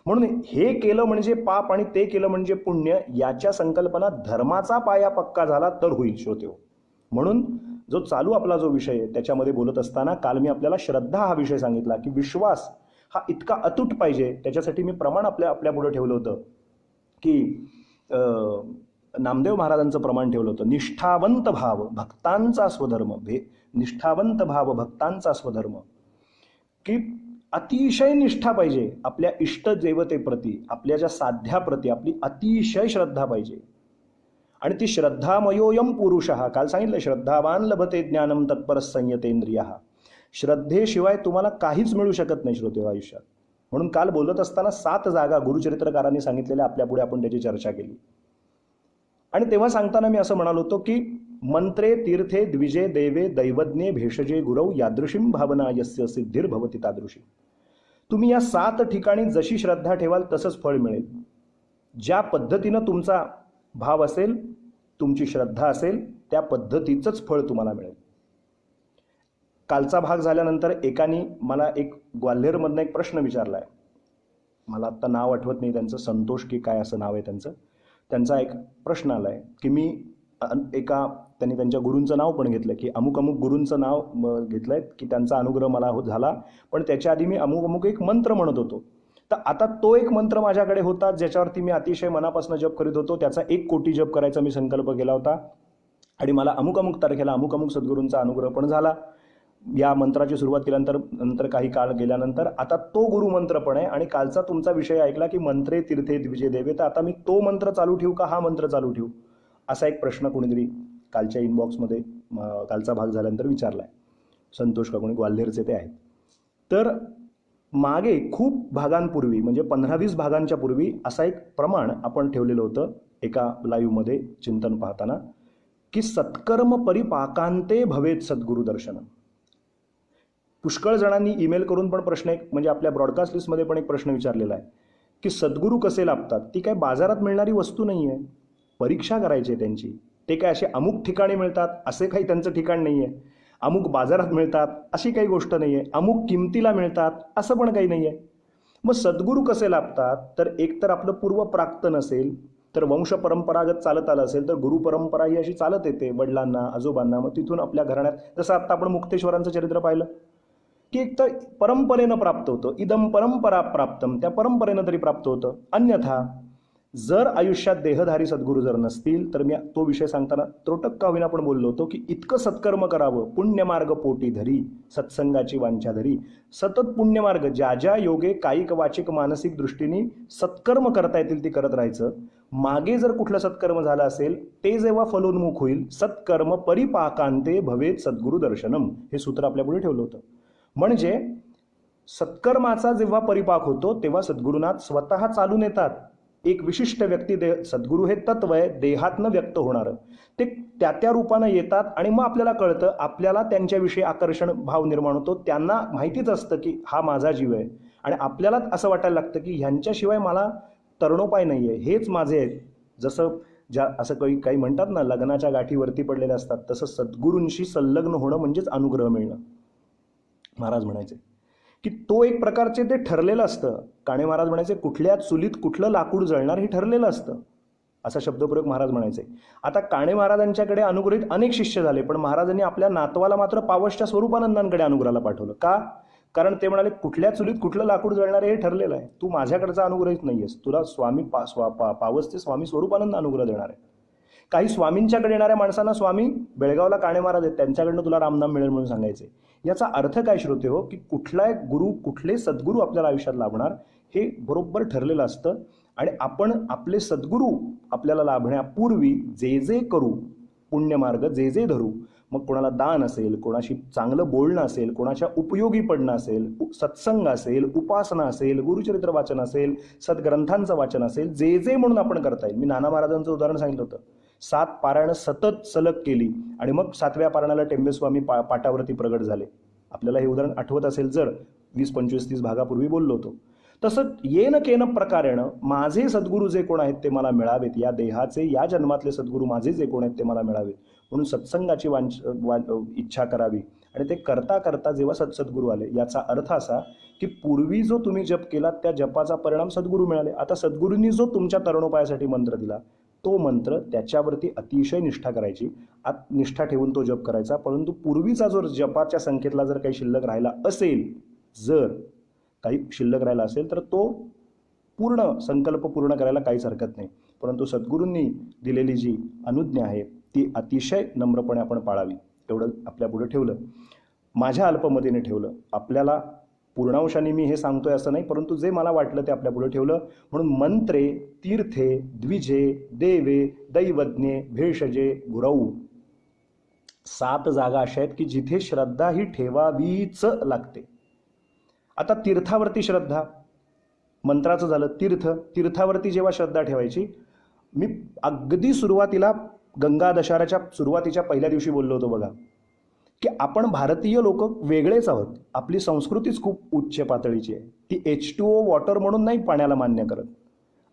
म्हणून हे केलं म्हणजे पाप आणि ते केलं म्हणजे पुण्य, याच्या संकल्पना धर्माचा पाया पक्का झाला तर होईल श्रोतेहो. म्हणून जो चालू आपला जो विषय आहे त्याच्यामध्ये बोलत असताना काल मी आपल्याला श्रद्धा हा विषय सांगितला की विश्वास हा इतका अतूट पाहिजे. त्याच्यासाठी मी प्रमाण आपल्या पुढे ठेवलं होतं की नामदेव महाराजांचं प्रमाण ठेवलं होतं, निष्ठावंत भाव भक्तांचा स्वधर्म, निष्ठावंत भाव भक्तांचा स्वधर्म, की अतिशय निष्ठा पाहिजे आपल्या इष्ट देवतेप्रती, आपल्या ज्या साध्याप्रती आपली अतिशय श्रद्धा पाहिजे. आणि ती श्रद्धामयोयम पुरुष, काल सांगितलं श्रद्धावान लभते ज्ञानम तत्पर संयतेंद्रिय, श्रद्धेशिवाय तुम्हाला काहीच मिळू शकत नाही श्रोते आयुष्यात. म्हणून काल बोलत असताना 7 जागा गुरुचरित्रकारांनी सांगितलेल्या आपल्यापुढे आपण त्याची चर्चा केली. आणि तेव्हा सांगताना मी असं म्हणालो होतो की मंत्रे तीर्थे द्विजे देवे दैवज्ञे भेषजे गुरव यादृशीम भावना यस्य सिद्धिर्भवती तादृशी. तुम्ही या 7 ठिकाणी जशी श्रद्धा ठेवाल तसंच फळ मिळेल. ज्या पद्धतीनं तुमचा भाव असेल, तुमची श्रद्धा असेल, त्या पद्धतीचंच फळ तुम्हाला मिळेल. कालचा भाग झाल्यानंतर एकाने मला एक ग्वाल्हेरमधनं एक प्रश्न विचारला आहे, मला आत्ता नाव आठवत नाही त्यांचं, संतोष की काय असं नाव आहे त्यांचं. त्यांचा एक प्रश्न आला आहे की मी त्यांनी त्यांच्या गुरूंचं नाव पण घेतलं की अमुक अमुक गुरूंचं नाव घेतलं आहे की त्यांचा अनुग्रह मला झाला, पण त्याच्या आधी मी अमुक अमुक एक मंत्र म्हणत होतो. तर आता तो एक मंत्र माझ्याकडे होता ज्याच्यावरती मी अतिशय मनापासून जप करीत होतो, त्याचा 1 कोटी जप करायचा मी संकल्प केला होता आणि मला अमुक अमुक तारखेला अमुक अमुक सद्गुरूंचा अनुग्रह पण झाला. या मंत्राची सुरुवात केल्यानंतर काही काळ गेल्यानंतर आता तो गुरुमंत्र पण आहे. आणि कालचा तुमचा विषय ऐकला की मंत्रे तीर्थे द्विजे देवे, तर आता मी तो मंत्र चालू ठेवू का हा मंत्र चालू ठेवू, असा एक प्रश्न कोणीतरी कालच्या इनबॉक्समध्ये कालचा भाग झाल्यानंतर विचारला आहे. संतोष का कोणी ग्वाल्हेरचे ते आहेत. तर मागे खूप भागांपूर्वी म्हणजे 15-20 भागांच्या पूर्वी असा एक प्रमाण आपण ठेवलेलं होतं एका लाईव्हमध्ये चिंतन पाहताना की सत्कर्म परिपाकांते भवेत सद्गुरु दर्शन. पुष्कळ जणांनी ईमेल करून पण प्रश्न एक म्हणजे आपल्या ब्रॉडकास्ट लिस्टमध्ये पण एक प्रश्न विचारलेला आहे की सद्गुरू कसे लाभतात. ती काय बाजारात मिळणारी वस्तू नाही आहे. परीक्षा करायची आहे त्यांची. ते काय असे अमुक ठिकाणी मिळतात असे काही त्यांचं ठिकाण नाही आहे. अमुक बाजारात मिळतात अशी काही गोष्ट नाही आहे. अमुक किमतीला मिळतात असं पण काही नाही आहे. मग सद्गुरू कसे लाभतात, तर एक तर आपलं पूर्व प्राक्तन असेल, तर वंश परंपरागत चालत आलं असेल तर गुरु परंपरा ही अशी चालत येते वडिलांना आजोबांना. मग तिथून आपल्या घराण्यात जसं आता आपण मुक्तेश्वरांचं चरित्र पाहिलं की एक तर परंपरेनं प्राप्त होतं. इदम परंपरा प्राप्तम, त्या परंपरेनं तरी प्राप्त होतं. अन्यथा जर आयुष्यात देहधारी सद्गुरू जर नसतील तर मी तो विषय सांगताना त्रोटक का होईना पण बोललो होतो की इतकं सत्कर्म करावं, पुण्यमार्ग पोटी धरी सत्संगाची वांछा धरी. सतत पुण्यमार्ग ज्या ज्या योगे कायिक वाचिक मानसिक दृष्टीने सत्कर्म करता येतील ती करत राहायचं. मागे जर कुठलं सत्कर्म झालं असेल ते जेव्हा फलोन्मुख होईल, सत्कर्म परिपाकांते भवेत सद्गुरू दर्शनम, हे सूत्र आपल्या पुढे ठेवलं होतं. म्हणजे सत्कर्माचा जेव्हा परिपाक होतो तेव्हा सद्गुरुनाथ स्वतः चालून येतात. एक विशिष्ट व्यक्ती सद्गुरू हे तत्व आहे देहातनं व्यक्त होणारं, ते त्या रूपानं येतात आणि मग आपल्याला कळतं, आपल्याला त्यांच्याविषयी आकर्षण भाव निर्माण होतो. त्यांना माहितीच असतं की हा माझा जीव आहे आणि आपल्याला असं वाटायला लागतं की ह्यांच्याशिवाय मला तरणोपाय नाही आहे, हेच माझे आहेत. जसं असं काही म्हणतात ना, लग्नाच्या गाठीवरती पडलेल्या असतात, तसं सद्गुरूंशी संलग्न होणं म्हणजेच अनुग्रह मिळणं. महाराज म्हणायचे की तो एक प्रकारचे ते ठरलेलं असतं. काणे महाराज म्हणायचे कुठल्या चुलीत कुठलं लाकूड जळणार हे ठरलेलं असतं, असा शब्दप्रयोग महाराज म्हणायचे. आता काणे महाराजांच्याकडे अनुग्रहित अनेक शिष्य झाले, पण महाराजांनी आपल्या नातवाला मात्र पावसच्या स्वरूपानंदांकडे अनुग्रहाला पाठवलं. का? कारण ते म्हणाले कुठल्या चुलीत कुठलं लाकूड जळणार हे ठरलेलं आहे, तू माझ्याकडचा अनुग्रहित नाहीयेस, तुला स्वामी पावसचे स्वामी स्वरूपानंद अनुग्रह देणार आहे. काही स्वामींच्याकडे येणाऱ्या माणसांना स्वामी बेळगावला काणे महाराज आहेत त्यांच्याकडनं तुला रामनाम मिळेल म्हणून सांगायचे. याचा अर्थ काय श्रोते हो, की कुठला गुरु कुठले सद्गुरू आपल्याला आयुष्यात लाभणार हे बरोबर ठरलेलं असतं. आणि आपण आपले सद्गुरू आपल्याला लाभण्यापूर्वी जे जे करू, पुण्यमार्ग जे जे धरू, मग कोणाला दान असेल, कोणाशी चांगलं बोलणं असेल, कोणाच्या उपयोगी पडणं असेल, सत्संग असेल, उपासना असेल, गुरुचरित्र वाचन असेल, सद्ग्रंथांचं वाचन असेल, जे जे म्हणून आपण करता येईल. मी नाना महाराजांचं उदाहरण सांगितलं होतं. 7 पारायणं सतत सलग केली आणि मग 7व्या पारायणाला टेंबेस्वामी पाटावरती प्रगट झाले. आपल्याला हे उदाहरण आठवत असेल जर 20, 25, 30 भागापूर्वी बोललो होतो. तसं येन केन प्रकारेनं माझे सद्गुरू जे कोण आहेत ते मला मिळावेत, या देहाचे या जन्मातले सद्गुरू माझे जे कोण आहेत ते मला मिळावेत म्हणून सत्संगाची इच्छा करावी. आणि ते करता करता जेव्हा सद्गुरू आले, याचा अर्थ असा की पूर्वी जो तुम्ही जप केला त्या जपाचा परिणाम सद्गुरू मिळाले. आता सद्गुरूंनी जो तुमच्या तरणोपायासाठी मंत्र दिला तो मंत्र त्याच्यावरती अतिशय निष्ठा करायची, निष्ठा ठेवून तो जप करायचा. परंतु पूर्वीचा जो जपाच्या संख्येतला जर काही शिल्लक राहिला असेल, जर काही शिल्लक राहिला असेल तर तो पूर्ण संकल्प पूर्ण करायला काहीच हरकत नाही. परंतु सद्गुरूंनी दिलेली जी अनुज्ञा आहे ती अतिशय नम्रपणे आपण पाळावी. एवढं आपल्या पुढे ठेवलं, माझ्या अल्पमतीने ठेवलं. आपल्याला पूर्णांशाने मी हे सांगतोय असं नाही, परंतु जे मला वाटलं ते आपल्या पुढे ठेवलं. म्हणून मंत्रे तीर्थे द्विजे देवे दैवज्ञे भेषजे गुरऊ, 7 जागा अशा आहेत की जिथे श्रद्धा ही ठेवावीच लागते. आता तीर्थावरती श्रद्धा, मंत्राचं झालं. तीर्थावरती जेव्हा श्रद्धा ठेवायची, मी अगदी सुरुवातीला गंगा दशहऱ्याच्या सुरुवातीच्या पहिल्या दिवशी बोललो होतो बघा, की आपण भारतीय लोक वेगळेच आहोत. आपली संस्कृतीच खूप उच्च पातळीची आहे. ती H2O वॉटर म्हणून नाही पाण्याला मान्य करत.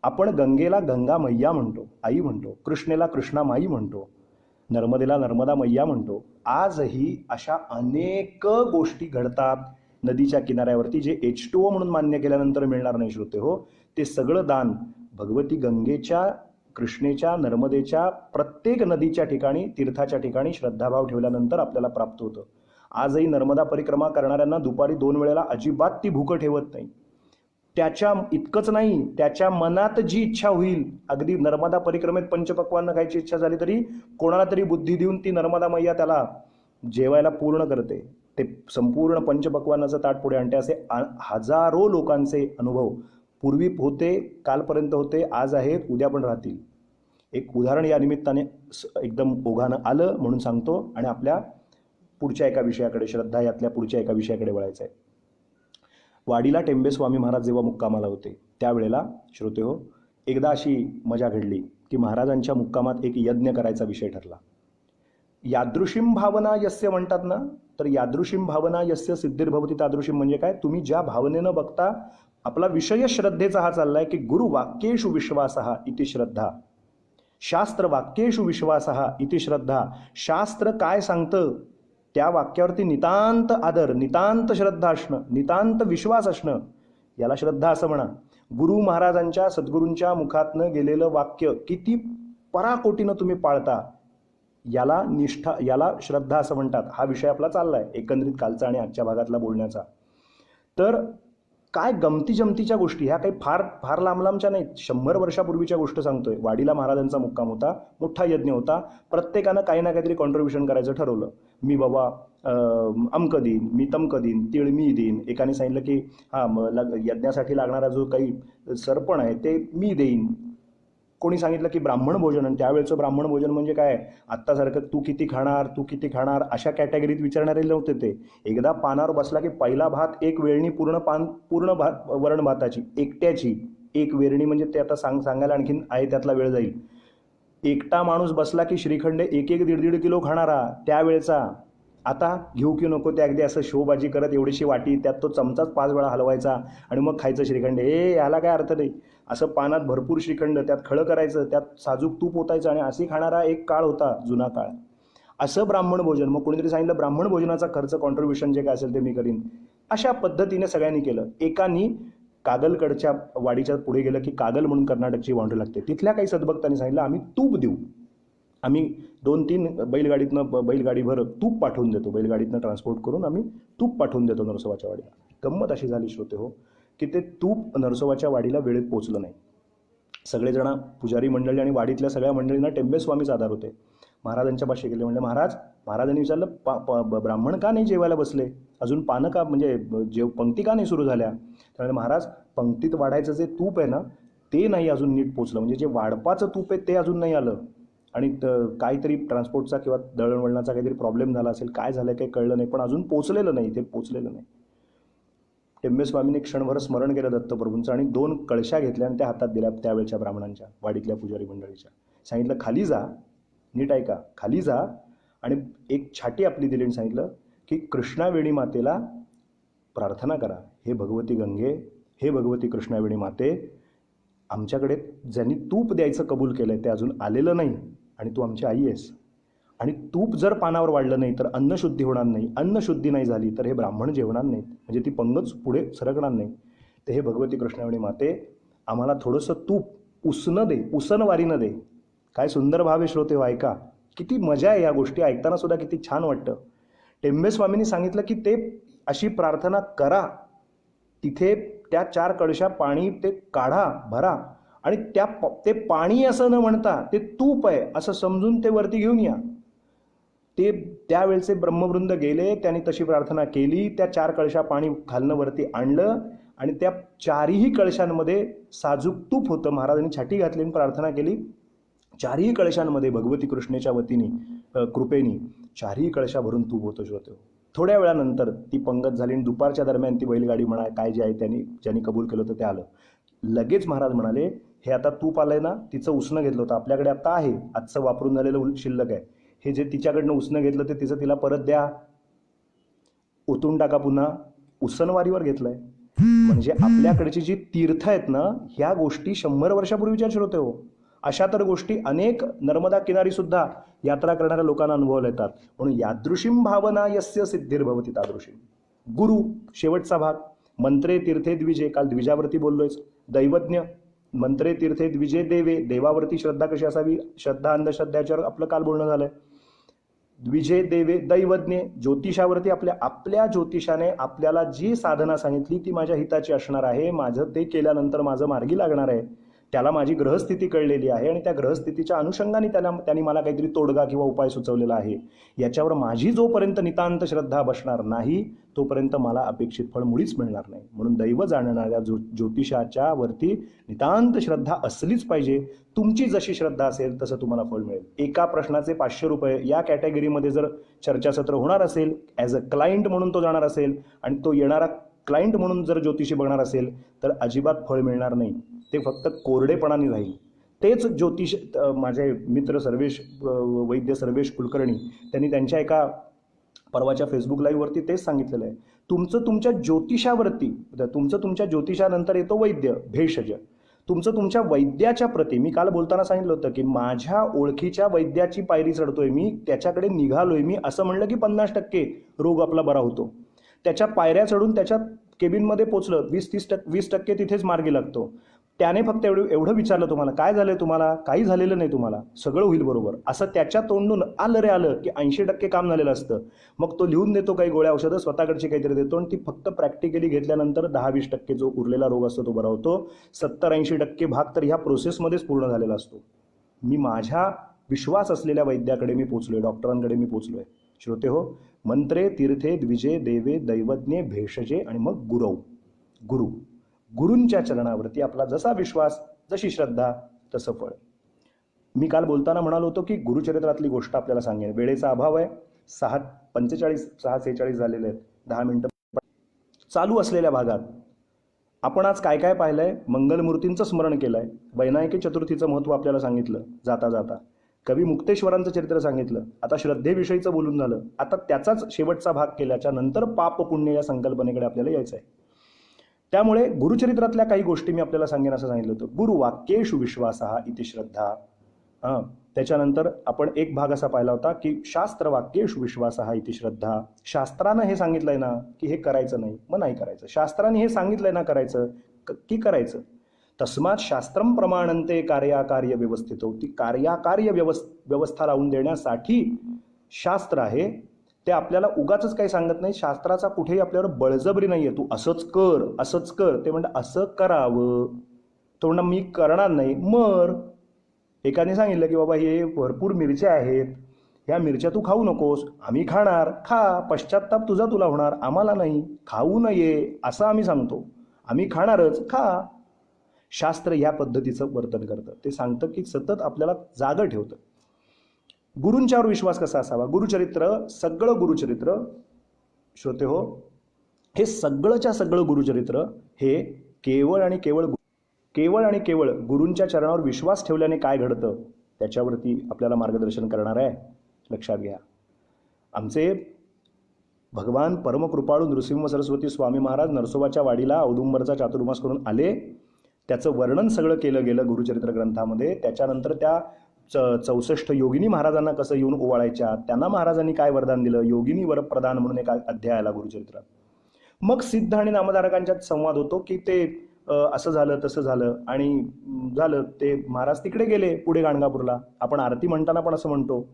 आपण गंगेला गंगा मैया म्हणतो, आई म्हणतो. कृष्णेला कृष्णा माई म्हणतो. नर्मदेला नर्मदा मैया म्हणतो. आजही अशा अनेक गोष्टी घडतात नदीच्या किनाऱ्यावरती जे H2O म्हणून मान्य केल्यानंतर मिळणार नाही श्रोते हो. ते सगळं दान भगवती गंगेच्या, कृष्णेच्या, नर्मदेच्या प्रत्येक नदीच्या ठिकाणी, तीर्थाच्या ठिकाणी श्रद्धाभाव ठेवल्यानंतर आपल्याला प्राप्त होतं. आजही नर्मदा परिक्रमा करणाऱ्यांना दुपारी 2 वेळेला अजिबात ती भूक ठेवत नाही. त्याच्या इतकंच नाही, त्याच्या मनात जी इच्छा होईल, अगदी नर्मदा परिक्रमेत पंचपक्वान्न खायची इच्छा झाली तरी कोणाला तरी बुद्धी देऊन ती नर्मदा मैया त्याला जेवायला पूर्ण करते. ते संपूर्ण पंचपक्वान्नाचं ताट पुढे आणते. असे हजारो लोकांचे अनुभव पूर्वी होते, कालपर्यंत होते, आज आहेत, उद्या पण राहतील. एक उदाहरण या निमित्ताने एकदम ओघानं आलं म्हणून सांगतो आणि आपल्या पुढच्या एका विषयाकडे, श्रद्धा यातल्या पुढच्या एका विषयाकडे वळायचं आहे. वाडीला टेंबेस्वामी महाराज जेव्हा मुक्कामाला होते त्यावेळेला श्रोते हो, एकदा अशी मजा घडली की महाराजांच्या मुक्कामात एक यज्ञ करायचा विषय ठरला. यादृशीम भावना यस्य म्हणतात ना, तर यादृशीम भावना यस्य सिद्धिर्भवती तादृशीम म्हणजे काय, तुम्ही ज्या भावनेनं बघता, आपला विषय श्रद्धेचा हा चाललाय की गुरु वाक्येषु विश्वासः इति श्रद्धा, शास्त्र वाक्येषु विश्वासः इति श्रद्धा, शास्त्र काय सांगतं त्या वाक्यावरती नितांत आदर, नितांत श्रद्धा असणं, नितांत विश्वास असणं, याला श्रद्धा असं म्हणा. गुरु महाराजांच्या सद्गुरूंच्या मुखातनं गेलेलं वाक्य किती पराकोटीनं तुम्ही पाळता, याला निष्ठा, याला श्रद्धा असं म्हणतात. हा विषय आपला चाललाय एकंदरीत कालचा आणि आजच्या भागातला बोलण्याचा. तर काय गमती जमतीच्या गोष्टी, ह्या काही फार फार लांब लांबच्या नाहीत, 100 वर्षापूर्वीच्या गोष्ट सांगतोय. वाडीला महाराजांचा मुक्काम होता, मोठा यज्ञ होता, प्रत्येकानं काही ना काहीतरी कॉन्ट्रीब्युशन करायचं ठरवलं. मी बाबा अमकं देईन, मी तमकं देईन, तीळ मी देईन. एकाने सांगितलं की यज्ञासाठी लागणारा जो काही सरपण आहे ते मी देईन. कोणी सांगितलं की ब्राह्मण भोजन, आणि त्यावेळेचं ब्राह्मण भोजन म्हणजे काय, आत्तासारखं तू किती खाणार, तू किती खाणार अशा कॅटेगरीत विचारणारे नव्हते ते. एकदा पानावर बसला की पहिला भात एक वेळणी, पूर्ण भात वरण भाताची एकट्याची एक वेरणी, म्हणजे ते आता सांगायला आणखीन आहे त्यातला वेळ जाईल. एकटा माणूस बसला की श्रीखंड 1-1, 1.5 किलो खाणारा त्यावेळेचा. आता घेऊ की नको ते अगदी असं शोबाजी करत एवढीशी वाटी, त्यात तो चमचाच 5 वेळा हलवायचा आणि मग खायचं श्रीखंड. याला काय अर्थ नाही. असं पानात भरपूर श्रीखंड, त्यात खळं करायचं, त्यात साजूक तूप ओतायचं आणि अशी खाणारा एक काळ होता, जुना काळ. असं ब्राह्मण भोजन. मग कोणीतरी सांगितलं ब्राह्मण भोजनाचा खर्च, कॉन्ट्रीब्युशन जे काय असेल ते मी करीन. अशा पद्धतीने सगळ्यांनी केलं. एकानी कागलकडच्या वाडीच्या पुढे गेलं की कागल म्हणून कर्नाटकची बाउंड्री लागते, तिथल्या काही सद्भक्तांनी सांगितलं आम्ही तूप देऊ, आम्ही 2-3 बैलगाडीभर तूप पाठवून देतो, बैलगाडीतनं ट्रान्सपोर्ट करून आम्ही तूप पाठवून देतो नरसोबाच्या वाडीला. गंमत अशी झाली श्रोते हो, की ते तूप नरसोबाच्या वाडीला वेळेत पोचलं नाही. सगळेजण पुजारी मंडळी आणि वाडीतल्या सगळ्या मंडळींना टेंबेस्वामीच आधार होते. महाराजांच्या पाशी गेले, म्हणजे महाराजांनी विचारलं ब्राह्मण का नाही जेवायला बसले, अजून पानं का, म्हणजे पंक्ती का नाही सुरू झाल्या. त्यामुळे महाराज, पंक्तीत वाढायचं जे तूप आहे ना ते नाही अजून नीट पोचलं, म्हणजे जे वाढपाचं तूप आहे ते अजून नाही आलं, आणि काहीतरी ट्रान्सपोर्टचा किंवा दळणवळणाचा काहीतरी प्रॉब्लेम झाला असेल, काय झालं काही कळलं नाही, पण अजून पोचलेलं नाही, ते पोचलेलं नाही. टेंबेस्वामीने क्षणभर स्मरण केलं दत्तप्रभूंचं आणि 2 कळशा घेतल्या आणि त्या हातात दिल्या त्यावेळच्या ब्राह्मणांच्या, वाडीतल्या पुजारी मंडळीच्या. सांगितलं खाली जा, नीट ऐका, खाली जा, आणि एक छाटी आपली दिली आणि सांगितलं की कृष्णावेणी मातेला प्रार्थना करा, हे भगवती गंगे, हे भगवती कृष्णावेणी माते, आमच्याकडे ज्यांनी तूप द्यायचं कबूल केलंय ते अजून आलेलं नाही, आणि तू आमची आई आहेस, आणि तूप जर पानावर वाढलं नाही तर अन्नशुद्धी होणार नाही, अन्नशुद्धी नाही झाली तर हे ब्राह्मण जेवणार नाहीत, म्हणजे ती पंगत पुढे सरकणार नाही. तर हे भगवती कृष्णावेणी माते, आम्हाला थोडंसं तूप उसनं दे, उसनवारीनं दे. काय सुंदर भाव आहे श्रोते हो, ऐका, किती मजा आहे या गोष्टी ऐकताना सुद्धा, किती छान वाटतं. टेंबेस्वामींनी सांगितलं की ते अशी प्रार्थना करा, तिथे त्या 4 कळशा पाणी ते काढा, भरा, आणि ते पाणी असं न म्हणता ते तूप आहे असं समजून ते वरती घेऊन या. ते त्यावेळचे ब्रह्मवृंद गेले, त्यांनी तशी प्रार्थना केली, त्या 4 कळशा पाणी खालनं वरती आणलं, आणि त्या 4ही कळशांमध्ये साजूक तूप होतं. महाराजांनी छाटी घातली आणि प्रार्थना केली. 4ही कळशांमध्ये भगवती कृष्णेच्या वतीने, कृपेनी 4ही कळशा भरून तूप होतं श्रोते. थोड्या वेळानंतर ती पंगत झाली आणि दुपारच्या दरम्यान ती बैलगाडी म्हणा काय जे आहे ज्यांनी कबूल केलं होतं ते आलं. लगेच महाराज म्हणाले, हे आता तूप आलंय ना, तिचं उसणं घेतलं होतं आपल्याकडे आता आहे, आजचं वापरून झालेलं शिल्लक आहे, हे जे तिच्याकडनं उसणं घेतलं ते तिचं तिला परत द्या, ओतून टाका पुन्हा. उसनवारीवर घेतलंय. म्हणजे आपल्याकडची जी तीर्थ आहेत ना, ह्या गोष्टी 100 वर्षापूर्वीच्या श्रोते हो. अशा तर गोष्टी अनेक नर्मदा किनारी सुद्धा यात्रा करणाऱ्या लोकांना अनुभवायला येतात. म्हणून यादृशीम भावना यस्य सिद्धिर्भवती तादृशीम. गुरु, शेवटचा भाग, मंत्रे तीर्थे द्विजे, काल द्विजावरती बोललोयच. दैवज्ञ, मंत्रे तीर्थे द्विजे देवे, देवावरती श्रद्धा कशी असावी, श्रद्धा अंधश्रद्धाच्यावर आपलं काल बोलणं झालंय. द्विजे देवे, दैवज्ञ, ज्योतिषावरती आपल्या ज्योतिषाने आपल्याला जी साधना सांगितली ती माझ्या हिताची असणार आहे, माझं ते केल्यानंतर माझं मार्गी लागणार आहे, त्याला माझी ग्रहस्थिती कळलेली आहे, आणि त्या ग्रहस्थितीच्या अनुषंगाने त्यांनी मला काहीतरी तोडगा किंवा उपाय सुचवलेला आहे. याच्यावर माझी जोपर्यंत नितांत श्रद्धा बसणार नाही तोपर्यंत मला अपेक्षित फळ मुळीच मिळणार नाही. म्हणून दैव जाणणाऱ्या ज्योतिषाच्या वरती नितांत श्रद्धा असलीच पाहिजे. तुमची जशी श्रद्धा असेल तसं तुम्हाला फळ मिळेल. एका प्रश्नाचे 500 रुपये या कॅटेगरीमध्ये जर चर्चासत्र होणार असेल, ॲज अ क्लायंट म्हणून तो जाणार असेल, आणि तो येणारा क्लायंट म्हणून जर ज्योतिषी बघणार असेल तर अजिबात फळ मिळणार नाही. ते फक्त कोरडेपणाने राहील. तेच ज्योतिष, माझे मित्र वैद्य सर्वेश कुलकर्णी, त्यांनी त्यांच्या एका परवाच्या फेसबुक लाईव्हवरती तेच सांगितलेलं आहे. तुमच्या ज्योतिषावरती, तुमच्या ज्योतिषानंतर येतो वैद्य, भेषज. तुमच्या वैद्याच्या प्रती, मी काल बोलताना सांगितलं होतं की माझ्या ओळखीच्या वैद्याची पायरी चढतोय मी, त्याच्याकडे निघालोय मी, असं म्हणलं की 50% रोग आपला बरा होतो. त्याच्या पायऱ्या चढून त्याच्या केबिनमध्ये पोचलं, 20% तिथेच मार्गी लागतो. त्याने फक्त एवढं विचारलं, तुम्हाला काय झालंय, तुम्हाला काही झालेलं नाही, तुम्हाला सगळं होईल बरोबर, असं त्याच्या तोंडून आलं रे आलं की 80% काम झालेलं असतं. मग तो लिहून देतो काही गोळ्या औषधं, स्वतःकडची काहीतरी देतो, आणि ती फक्त प्रॅक्टिकली घेतल्यानंतर 10-20% जो उरलेला रोग असतो तो बरा होतो. 70-80% भाग तर ह्या प्रोसेसमध्येच पूर्ण झालेला असतो. मी माझ्या विश्वास असलेल्या वैद्याकडे मी पोचलोय, डॉक्टरांकडे मी पोचलोय. श्रोते हो, मंत्रे तीर्थे द्विजे देवे दैवज्ञे भेषजे, आणि मग गुरूंच्या चरणावरती आपला जसा विश्वास, जशी श्रद्धा, तसं फळ. मी काल बोलताना म्हणालो होतो की गुरुचरित्रातली गोष्ट आपल्याला सांगेन. वेळेचा अभाव आहे, 6:46 झालेले आहेत, 10 मिनिटं चालू असलेल्या भागात आपण आज काय काय पाहिलंय. मंगलमूर्तींचं स्मरण केलंय, वैनायकी चतुर्थीचं महत्त्व आपल्याला सांगितलं जाता जाता, कवी मुक्तेश्वरांचं चरित्र सांगितलं, आता श्रद्धेविषयीचं बोलून झालं, आता त्याचाच शेवटचा भाग केल्याच्या नंतर पाप पुण्य या संकल्पनेकडे आपल्याला यायचं आहे. त्यामुळे गुरुचरित्रातल्या काही गोष्टी मी आपल्याला सांगेन असं सांगितलं होतं. गुरुवाक्येषु विश्वासः इति श्रद्धा. त्याच्यानंतर आपण एक भाग असा पाहिला होता की शास्त्रवाक्येषु विश्वासः इति श्रद्धा. शास्त्रानं हे सांगितलंय ना की हे करायचं नाही, मग नाही करायचं. शास्त्राने हे सांगितलंय ना करायचं की करायचं. तस्मात शास्त्रम प्रमाणन्ते कार्याकार्य व्यवस्थितो. ती कार्याकार्य व्यवस्था लावून देण्यासाठी शास्त्र आहे. ते आपल्याला उगाच काही सांगत नाही. शास्त्राचा कुठेही आपल्यावर बळजबरी नाहीये, तू असंच कर असंच कर. ते म्हणतं असं करावं, तो म्हणणं मी करणार नाही. मर एकाने सांगितलं की बाबा हे भरपूर मिरच्या आहेत, ह्या मिरच्या तू खाऊ नकोस. आम्ही खाणार, खा, पश्चाताप तुला होणार, आम्हाला नाही, खाऊ नये असं आम्ही सांगतो, आम्ही खाणारच, खा. शास्त्र या पद्धतीचं वर्तन करतं. ते सांगतं की सतत आपल्याला जागं ठेवतं. गुरूंच्यावर विश्वास कसा असावा. सगळं गुरुचरित्र श्रोते हो, हे सगळंच्या सगळं गुरुचरित्र हे केवळ आणि केवळ गुरूंच्या चरणावर विश्वास ठेवल्याने काय घडतं त्याच्यावरती आपल्याला मार्गदर्शन करणार आहे. लक्षात घ्या. आमचे भगवान परमकृपाळू नृसिंह सरस्वती स्वामी महाराज नरसोबाच्या वाडीला औदुंबरचा चातुर्मास करून आले. त्याचं वर्णन सगळं केलं गेलं गुरुचरित्र ग्रंथामध्ये. त्याच्यानंतर त्या 64 योगिनी महाराजांना कसं येऊन ओवाळायच्या, त्यांना महाराजांनी काय वरदान दिलं, योगिनी वरप्रदान म्हणून एक अध्याय आला गुरुचरित्रात. मग सिद्ध आणि नामधारकांच्यात संवाद होतो की ते असं झालं तसं झालं, आणि झालं ते महाराज तिकडे गेले पुढे गाणगापूरला. आपण आरती म्हणताना पण असं म्हणतो,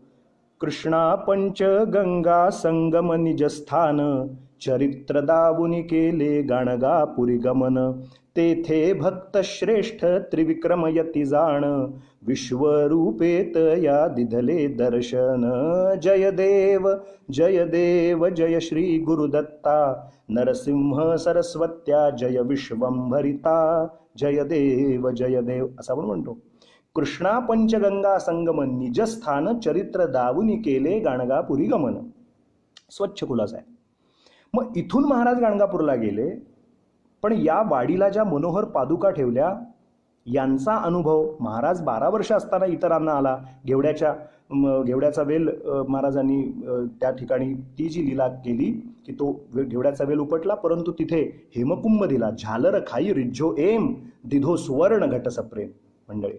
कृष्णा पंच गंगा संगम निजस्थान, चरित्र दावुनी केले गाणगापुरी गमन. तेथे भक्त श्रेष्ठ त्रिविक्रम यती जाण, विश्वरूपेत या दिधले दर्शन. जय देव जय श्री गुरुदत्ता, नरसिंह सरस्वत्या जय विश्वंभरिता. जय देव असं आपण म्हणतो. कृष्णा पंचगंगा संगम निजस्थान, चरित्र दावुनी केले गाणगापुरी गमन. स्वच्छ खुलासा आहे. मग इथून महाराज गाणगापूरला गेले, पण या वाडीला ज्या मनोहर पादुका ठेवल्या यांचा अनुभव महाराज 12 वर्ष असताना इतरांना आला. घेवड्याचा वेल महाराजांनी त्या ठिकाणी ती जी लीला केली की तो घेवड्याचा वेल उपटला, परंतु तिथे हेमकुंभ दिला. झालर खाई रिज्झो एम, दिधो सुवर्ण घट सप्रेम. मंडळी,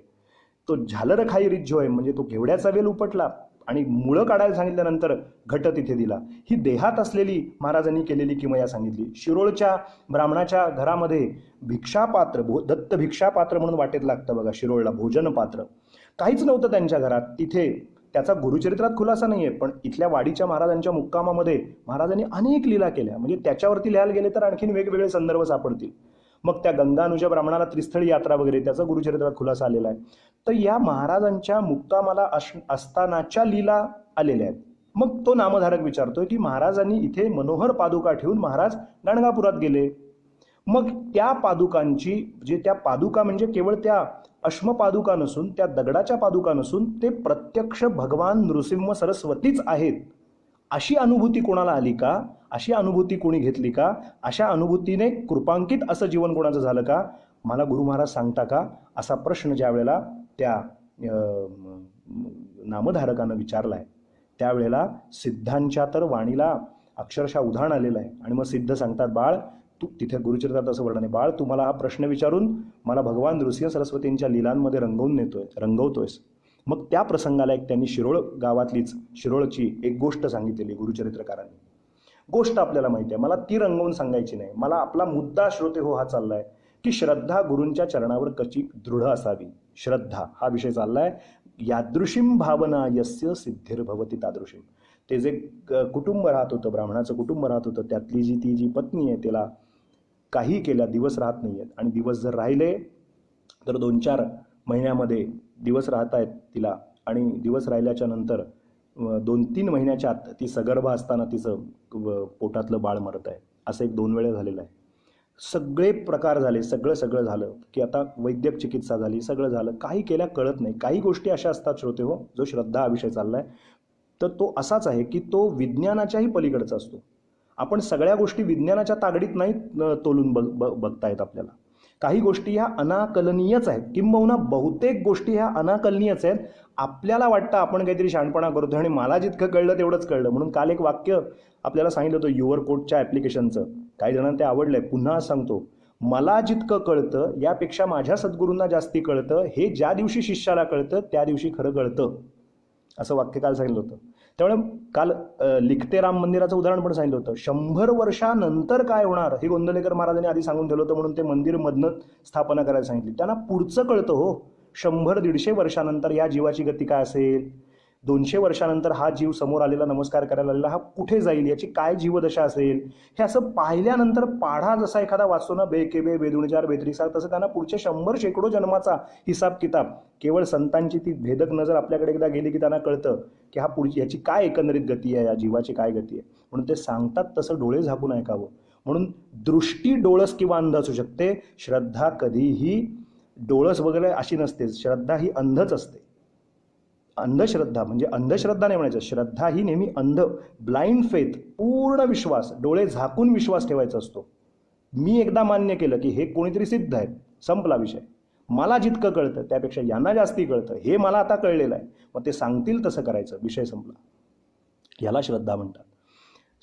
तो झालर खाई रिज्झो एम म्हणजे तो घेवड्याचा वेल उपटला आणि मुळं काढायला सांगितल्यानंतर घट तिथे दिला. ही देहात असलेली महाराजांनी केलेली किमया सांगितली. शिरोळच्या ब्राह्मणाच्या घरामध्ये भिक्षापात्र, दत्त भिक्षापात्र म्हणून वाटेत लागतं बघा शिरोळला, भोजन पात्र काहीच नव्हतं त्यांच्या घरात. तिथे त्याचा गुरुचरित्रात खुलासा नाहीये, पण इथल्या वाडीच्या महाराजांच्या मुक्कामामध्ये महाराजांनी अनेक लीला केल्या. म्हणजे त्याच्यावरती लिहायला गेले तर आणखीन वेगवेगळे संदर्भ सापडतील. मग त्या गंगानुजा ब्राह्मणाला त्रिस्थळी यात्रा वगैरे त्याचा गुरुचरित्रात खुलासा आलेला आहे. तर या महाराजांच्या मुक्कामाला असतानाच्या लीला आलेल्या आहेत. मग तो नामधारक विचारतोय की महाराजांनी इथे मनोहर पादुका ठेवून महाराज गाणगापुरात गेले. मग त्या पादुकांची त्या पादुका म्हणजे केवळ त्या अश्मपादुका नसून, त्या दगडाच्या पादुका नसून, ते प्रत्यक्ष भगवान नृसिंह सरस्वतीच आहेत. अशी अनुभूती कोणाला आली का, अशी अनुभूती कोणी घेतली का, अशा अनुभूतीने कृपांकित असं जीवन कोणाचं झालं का, मला गुरु महाराज सांगता का, असा प्रश्न ज्या वेळेला त्या नामधारकानं विचारलाय त्यावेळेला सिद्धांच्या तर वाणीला अक्षरशः उधाण आलेलं आहे. आणि मग सिद्ध सांगतात, बाळ तू, तिथे गुरुचरित्रात असं वर्णन आहे, बाळ तू मला हा प्रश्न विचारून मला भगवान नृसिंह सरस्वतींच्या लीलांमध्ये रंगवतोयस. मग त्या प्रसंगाला एक त्यांनी शिरोळ गावातलीच, शिरोळची एक गोष्ट सांगितलेली गुरुचरित्रकारांनी. गोष्ट आपल्याला माहिती आहे, मला ती रंगवून सांगायची नाही. मला आपला मुद्दा श्रोते हो हा चाललाय की श्रद्धा गुरूंच्या चरणावर कशी दृढ असावी. श्रद्धा हा विषय चाललाय. यादृशीम भावना यस्य सिद्धिर्भवती तादृशीम. ते जे कुटुंब राहत होतं, ब्राह्मणाचं कुटुंब राहत होतं, त्यातली ती जी पत्नी आहे त्याला काही केल्या दिवस राहत नाही आहेत. आणि दिवस जर राहिले तर 2-4 महिन्यामध्ये दिवस राहत आहेत तिला. आणि दिवस राहिल्याच्या नंतर 2-3 महिन्याच्या आत ती सगर्भ असताना तिचं पोटातलं बाळ मरत आहे. असं 1-2 वेळा झालेलं आहे. सगळे प्रकार झाले, सगळं झालं की आता वैद्यक चिकित्सा झाली, सगळं झालं, काही केल्या कळत नाही. काही गोष्टी अशा असतात श्रोते हो, जो श्रद्धा हा विषय चाललाय तर तो असाच आहे की तो विज्ञानाच्याही पलीकडचा असतो. आपण सगळ्या गोष्टी विज्ञानाच्या तागडीत नाही तोलून बघता येत आपल्याला. काही गोष्टी ह्या अनाकलनीयच आहेत, किंबहुना बहुतेक गोष्टी ह्या अनाकलनीयच आहेत. आपल्याला वाटतं आपण काहीतरी शहाणपणा करतोय आणि मला जितकं कळलं तेवढंच कळलं. म्हणून काल एक वाक्य आपल्याला सांगितलं होतं युअर कोडच्या ॲप्लिकेशनचं, काही जणांना ते आवडलंय. पुन्हा सांगतो, मला जितकं कळतं यापेक्षा माझ्या सद्गुरूंना जास्ती कळतं. हे ज्या दिवशी शिष्याला कळतं त्या दिवशी खरं कळतं, असं वाक्य काल सांगितलं होतं. त्यामुळे काल लिखते राम मंदिराचं उदाहरण पण सांगितलं होतं. 100 वर्षानंतर काय होणार हे गोंदवलेकर महाराजांनी आधी सांगून ठेवलं होतं, म्हणून ते मंदिर मधनं स्थापना करायला सांगितली. त्यांना पुढचं कळतं हो. 100-150 वर्षानंतर या जीवाची गती काय असेल, 200 वर्षानंतर हा जीव समोर आलेला, नमस्कार करायला आलेला, हा कुठे जाईल, याची काय जीवदशा असेल, हे असं पाहिल्यानंतर पाढा जसा एखादा वाचतो ना, बेकेबे बेदुणचार बेत्रिसार, तसं त्यांना पुढचे 100 शेकडो जन्माचा हिसाब किताब, केवळ संतांची ती भेदक नजर आपल्याकडे एकदा गेली की त्यांना कळतं की हा पुढची याची काय एकंदरीत गती आहे, या जीवाची काय गती आहे. म्हणून ते सांगतात तसं डोळे झाकून ऐकावं. म्हणून दृष्टी डोळस किंवा अंध असू शकते, श्रद्धा कधीही डोळस वगैरे अशी नसते. श्रद्धा ही अंधच असते. अंधश्रद्धा म्हणजे अंधश्रद्धा नाही म्हणायचं, श्रद्धा ही नेहमी अंध, ब्लाइंड फेथ, पूर्ण विश्वास, डोळे झाकून विश्वास ठेवायचा असतो. मी एकदा मान्य केलं की हे कोणीतरी सिद्ध आहे, संपला विषय. मला जितकं कळतं त्यापेक्षा यांना जास्ती कळतं, हे मला आता कळलेलं आहे, मग ते सांगतील तसं करायचं, विषय संपला. याला श्रद्धा म्हणतात.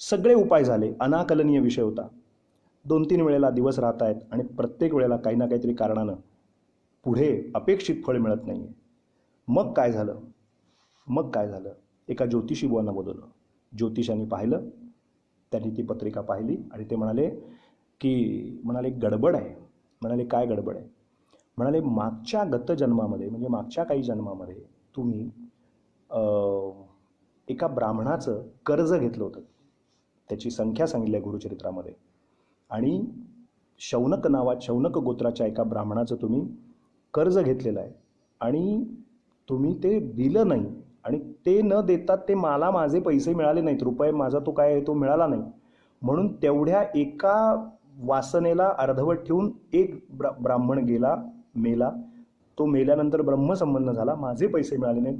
सगळे उपाय झाले, अनाकलनीय विषय होता. 2-3 वेळेला दिवस राहत आहेत आणि प्रत्येक वेळेला काही ना काहीतरी कारणानं पुढे अपेक्षित फळ मिळत नाही आहे. मग काय झालं, एका ज्योतिषी बुवांना बोलवलं. ज्योतिषांनी पाहिलं, त्यांनी ती पत्रिका पाहिली आणि ते म्हणाले गडबड आहे. म्हणाले काय गडबड आहे? म्हणाले मागच्या गत जन्मामध्ये, म्हणजे मागच्या काही जन्मामध्ये तुम्ही एका ब्राह्मणाचं कर्ज घेतलं होतं. त्याची संख्या सांगितली आहे गुरुचरित्रामध्ये. आणि शौनक गोत्राच्या एका ब्राह्मणाचं तुम्ही कर्ज घेतलेलं आहे आणि तुम्ही ते दिलं नाही. आणि ते न देता ते मला माझे पैसे मिळाले नाहीत, रुपये माझा तो काय आहे तो मिळाला नाही. म्हणून तेवढ्या एका वासनेला अर्धवट ठेवून एक ब्राह्मण गेला, मेला. तो मेल्यानंतर ब्रह्मसंबंध झाला, माझे पैसे मिळाले नाहीत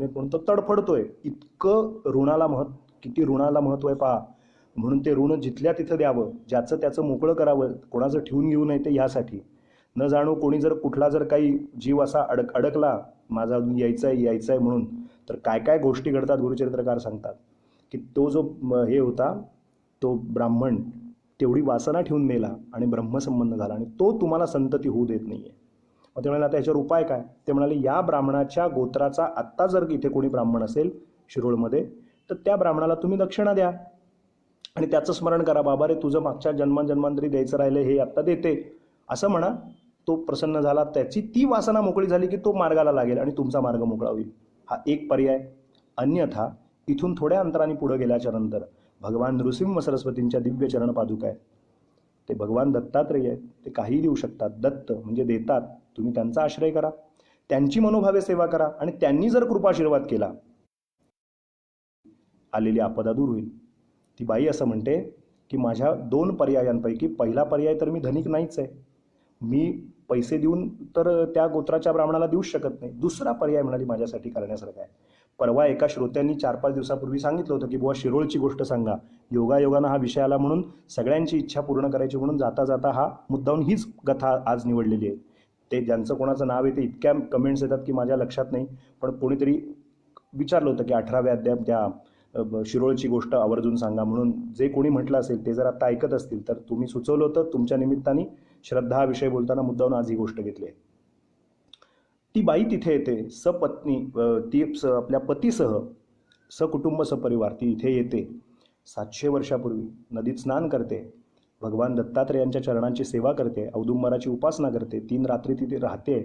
म्हणून तो तडफडतोय. इतकं किती ऋणाला महत्त्व आहे पहा. म्हणून ते ऋण जिथल्या तिथं द्यावं, ज्याचं त्याचं मोकळं करावं, कोणाचं ठेवून घेऊ नये. ते यासाठी न जाणू कोणी जर कुठला जर काही जीव असा अडकला, माझा अजून यायचा आहे म्हणून, तर काय काय गोष्टी घडतात गुरुचरित्रकार सांगतात की तो जो हे होता तो ब्राह्मण तेवढी वासना ठेवून मेला आणि ब्रह्मसंबंध झाला आणि तो तुम्हाला संतती होऊ देत नाही आहे. मग ते म्हणाले आता याच्यावर उपाय काय? ते म्हणाले या ब्राह्मणाच्या गोत्राचा आत्ता जर इथे कोणी ब्राह्मण असेल शिरोळमध्ये तर त्या ब्राह्मणाला तुम्ही दक्षिणा द्या आणि त्याचं स्मरण करा, बाबा रे तुझं मागच्या जन्मांतरी द्यायचं राहिलं हे आत्ता देते असं म्हणा. तो प्रसन्न झाला, त्याची ती वासना मोकळी झाली की तो मार्गाला लागेल आणि तुमचा मार्ग मोकळा होईल. हा एक पर्याय. अन्यथा इथून थोड्या अंतराने पुढे गेल्याच्या नंतर भगवान नृसिंह सरस्वतींच्या दिव्य चरण पादुका आहेत. ते भगवान दत्तात्रेय आहेत, ते काहीही देऊ शकतात. दत्त म्हणजे देतात. तुम्ही त्यांचा आश्रय करा, त्यांची मनोभावे सेवा करा आणि त्यांनी जर कृपाशीर्वाद केला आलेली आपदा दूर होईल. ती बाई असं म्हणते की माझ्या 2 पर्यायांपैकी पहिला पर्याय तर मी धनिक नाहीच आहे, मी पैसे देऊन तर त्या गोत्राच्या ब्राह्मणाला देऊच शकत नाही. दुसरा पर्याय म्हणाली माझ्यासाठी करण्यासारखा आहे. परवा एका श्रोत्यांनी 4-5 दिवसापूर्वी सांगितलं होतं की बुवा शिरोळची गोष्ट सांगा. योगायोगानं हा विषय आला म्हणून सगळ्यांची इच्छा पूर्ण करायची म्हणून जाता जाता हा मुद्दाहून हीच कथा आज निवडलेली आहे. ते ज्यांचं कोणाचं नाव आहे ते इतक्या कमेंट्स येतात की माझ्या लक्षात नाही, पण कोणीतरी विचारलं होतं की 18व्या अध्याय त्या शिरोळची गोष्ट आवर्जून सांगा म्हणून. जे कोणी म्हटलं असेल ते जर आता ऐकत असतील तर तुम्ही सुचवलं होतं, तुमच्या निमित्ताने श्रद्धा हा विषय बोलताना मुद्दाहून आज ही गोष्ट घेतली आहे. ती बाई तिथे येते सपत्नी, ती आपल्या पतीसह सकुटुंब सपरिवार ती इथे येते. 700 वर्षापूर्वी नदीत स्नान करते, भगवान दत्तात्रेयांच्या चरणांची सेवा करते, औदुंबराची उपासना करते, 3 रात्री तिथे राहते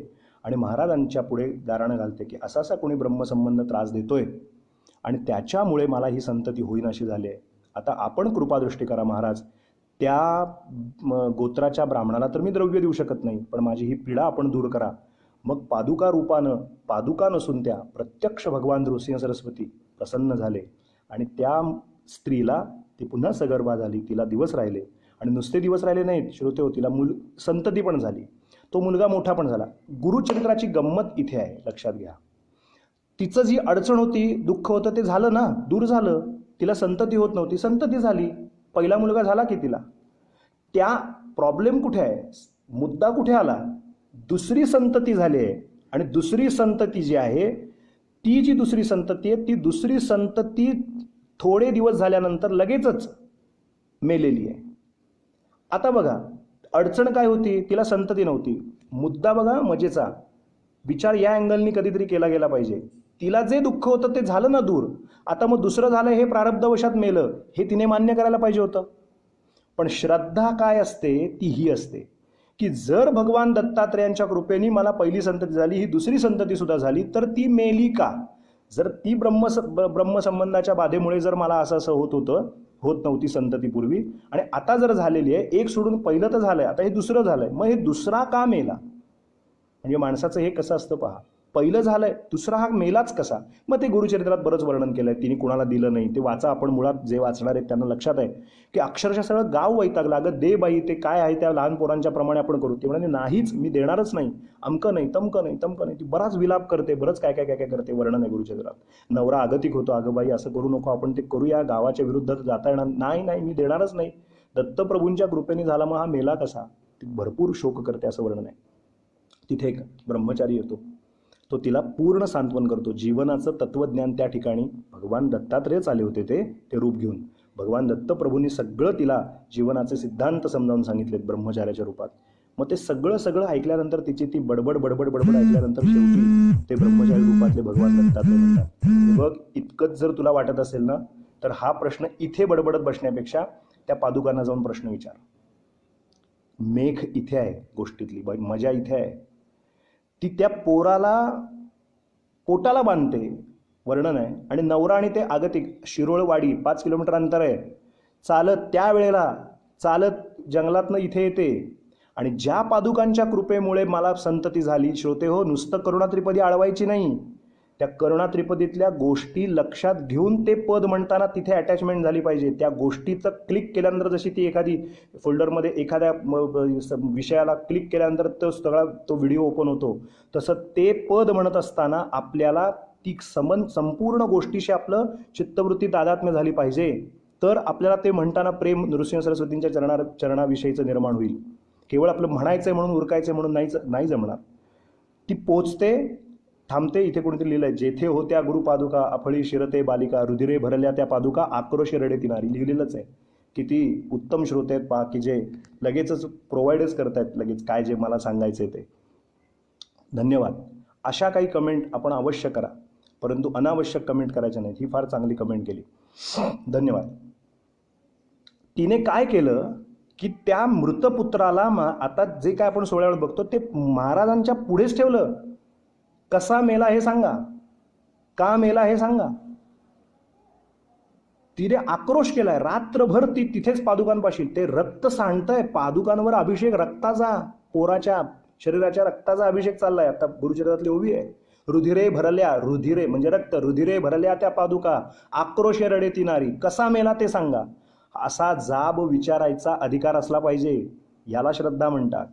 आणि महाराजांच्या पुढे गाराणं घालते की असा असा कोणी ब्रह्मसंबंध त्रास देतोय आणि त्याच्यामुळे मला ही संतती होईन अशी झाली आहे. आता आपण कृपादृष्टी करा महाराज. त्या गोत्राच्या ब्राह्मणाला तर मी द्रव्य देऊ शकत नाही, पण माझी ही पीडा आपण दूर करा. मग पादुका रूपानं, पादुका नसून त्या प्रत्यक्ष भगवान नृसिंह सरस्वती प्रसन्न झाले आणि त्या स्त्रीला ती पुन्हा सगर्भा झाली, तिला दिवस राहिले आणि नुसते दिवस राहिले नाहीत श्रोते हो, तिला संतती पण झाली, तो मुलगा मोठा पण झाला. गुरुचरित्राची गंमत इथे आहे, लक्षात घ्या. तिचं जी अडचण होती, दुःख होतं ते झालं ना, दूर झालं. तिला संतती होत नव्हती, संतती झाली, पहिला मुलगा झाला की तिला. त्या प्रॉब्लेम कुठे आहे, मुद्दा कुठे आला, दुसरी संतती झाली आहे आणि दुसरी संतती जी आहे ती जी दुसरी संतती आहे ती दुसरी संतती थोडे दिवस झाल्यानंतर लगेचच मेलेली आहे. आता बघा अडचण काय होती, तिला संतती नव्हती. मुद्दा बघा मजेचा, विचार या अँगलनी कधीतरी केला गेला पाहिजे. तिला जे दुःख होतं ते झालं ना दूर, आता मग दुसरं झालं हे प्रारब्धवशात मेलं हे तिने मान्य करायला पाहिजे होतं. पण श्रद्धा काय असते, ती ही असते की जर भगवान दत्तात्रेयांच्या कृपेने मला पहिली संतती झाली, ही दुसरी संतती सुद्धा झाली, तर ती मेली का? जर ती ब्रह्मसंबंधाच्या बाधेमुळे जर मला असं होत नव्हती संतती पूर्वी आणि आता जर झालेली आहे, एक सोडून पहिलं तर झालंय, आता हे दुसरं झालंय, मग हे दुसरा का मेला? म्हणजे माणसाचं हे कसं असतं पहा, पहिलं झालंय, दुसरा हा मेलाच कसा? मग ते गुरुचरित्रात बरंच वर्णन केलंय, तिने कुणाला दिलं नाही. ते वाचा, आपण मुळात जे वाचणार आहेत त्यांना लक्षात आहे की अक्षरशः सगळं गाव वैतागलं, अगं दे बाई, ते काय आहे त्या लहान पोरांच्या प्रमाणे आपण करू. ते म्हणाले नाहीच, मी देणारच नाही, अमकं नाही, तमकं नाही, तमकं नाही. ती बराच विलाप करते, बरंच काय काय काय काय करते, वर्णन आहे गुरुचरित्रात. नवरा आगतिक होतो, अगं बाई असं करू नको, आपण ते करूया, गावाच्या विरुद्ध जाता येणार नाही, नाही मी देणारच नाही. दत्तप्रभूंच्या कृपेने झाला, मग हा मेला कसा? ती भरपूर शोक करते असं वर्णन आहे. तिथे एक ब्रह्मचारी येतो, तो तिला पूर्ण सांत्वन करतो. जीवनाचं तत्वज्ञान त्या ठिकाणी भगवान दत्तात्रेयच आले होते, ते रूप घेऊन. भगवान दत्तप्रभूंनी सगळं तिला जीवनाचे सिद्धांत समजावून सांगितलेत ब्रह्मचार्याच्या रूपात. मग ते सगळं ऐकल्यानंतर तिची ती बडबड ऐकल्यानंतर शेवटी ते ब्रह्मचारी रूपातले भगवान दत्तात्रेय म्हणतात, बघ इतकंच जर तुला वाटत असेल ना, तर हा प्रश्न इथे बडबडत बसण्यापेक्षा त्या पादुकांना जाऊन प्रश्न विचार. मेघ इथे आहे गोष्टीतली, मजा इथे आहे. ती त्या पोटाला बांधते, वर्णन आहे. आणि नवरा आणि ते आगतिक, शिरोळवाडी 5 किलोमीटर अंतर आहे, चालत त्यावेळेला चालत जंगलातनं इथे येते. आणि ज्या पादुकांच्या कृपेमुळे मला संतती झाली श्रोते हो, नुसतं करुणात्रिपदी आळवायची नाही, त्या करुणात्रिपदीतल्या गोष्टी लक्षात घेऊन ते पद म्हणताना तिथे अटॅचमेंट झाली पाहिजे. त्या गोष्टीचं क्लिक केल्यानंतर जशी ती एखादी फोल्डरमध्ये एखाद्या विषयाला क्लिक केल्यानंतर तो सगळा तो व्हिडिओ ओपन होतो, तसं ते पद म्हणत असताना आपल्याला ती संपूर्ण गोष्टीशी आपलं चित्तवृत्ती तादात्म्य झाली पाहिजे. तर आपल्याला ते म्हणताना प्रेम नृसिंह सरस्वतींच्या चरणाविषयीचं निर्माण होईल. केवळ आपलं म्हणायचंय म्हणून उरकायचंय म्हणून नाही जमणार. ती पोचते, थांबते. इथे कोणीतरी लिहिलंय, जेथे होत्या गुरुपादुका अफळी शिरते बालिका, रुधिरे भरल्या त्या पादुका आक्रोशे रडे तिनारी. लिहिलेलंच आहे. किती उत्तम श्रोते आहेत पहा, की जे लगेचच प्रोव्हाइडच करतायत लगेच काय जे मला सांगायचंय ते. धन्यवाद. अशा काही कमेंट आपण अवश्य करा, परंतु अनावश्यक कमेंट करायच्या नाहीत. ही फार चांगली कमेंट केली, धन्यवाद. तिने काय केलं की त्या मृतपुत्राला आता जे काय आपण सोहळ्यावर बघतो ते महाराजांच्या पुढेच ठेवलं. कसा मेला हे सांगा, का मेला हे सांगा. तिने आक्रोश केलाय, रात्रभर ती तिथेच पादुकांपाशी. ते रक्त सांडतंय, पादुकांवर अभिषेक रक्ताचा, पोराच्या शरीराच्या रक्ताचा अभिषेक चाललाय. आता गुरुचरित्रातली ओवी आहे, रुधिरे भरल्या, रुधिरे म्हणजे रक्त, रुधिरे भरल्या त्या पादुका आक्रोशे रडे तिनारी. कसा मेला ते सांगा. असा जाब विचारायचा अधिकार असला पाहिजे, याला श्रद्धा म्हणतात.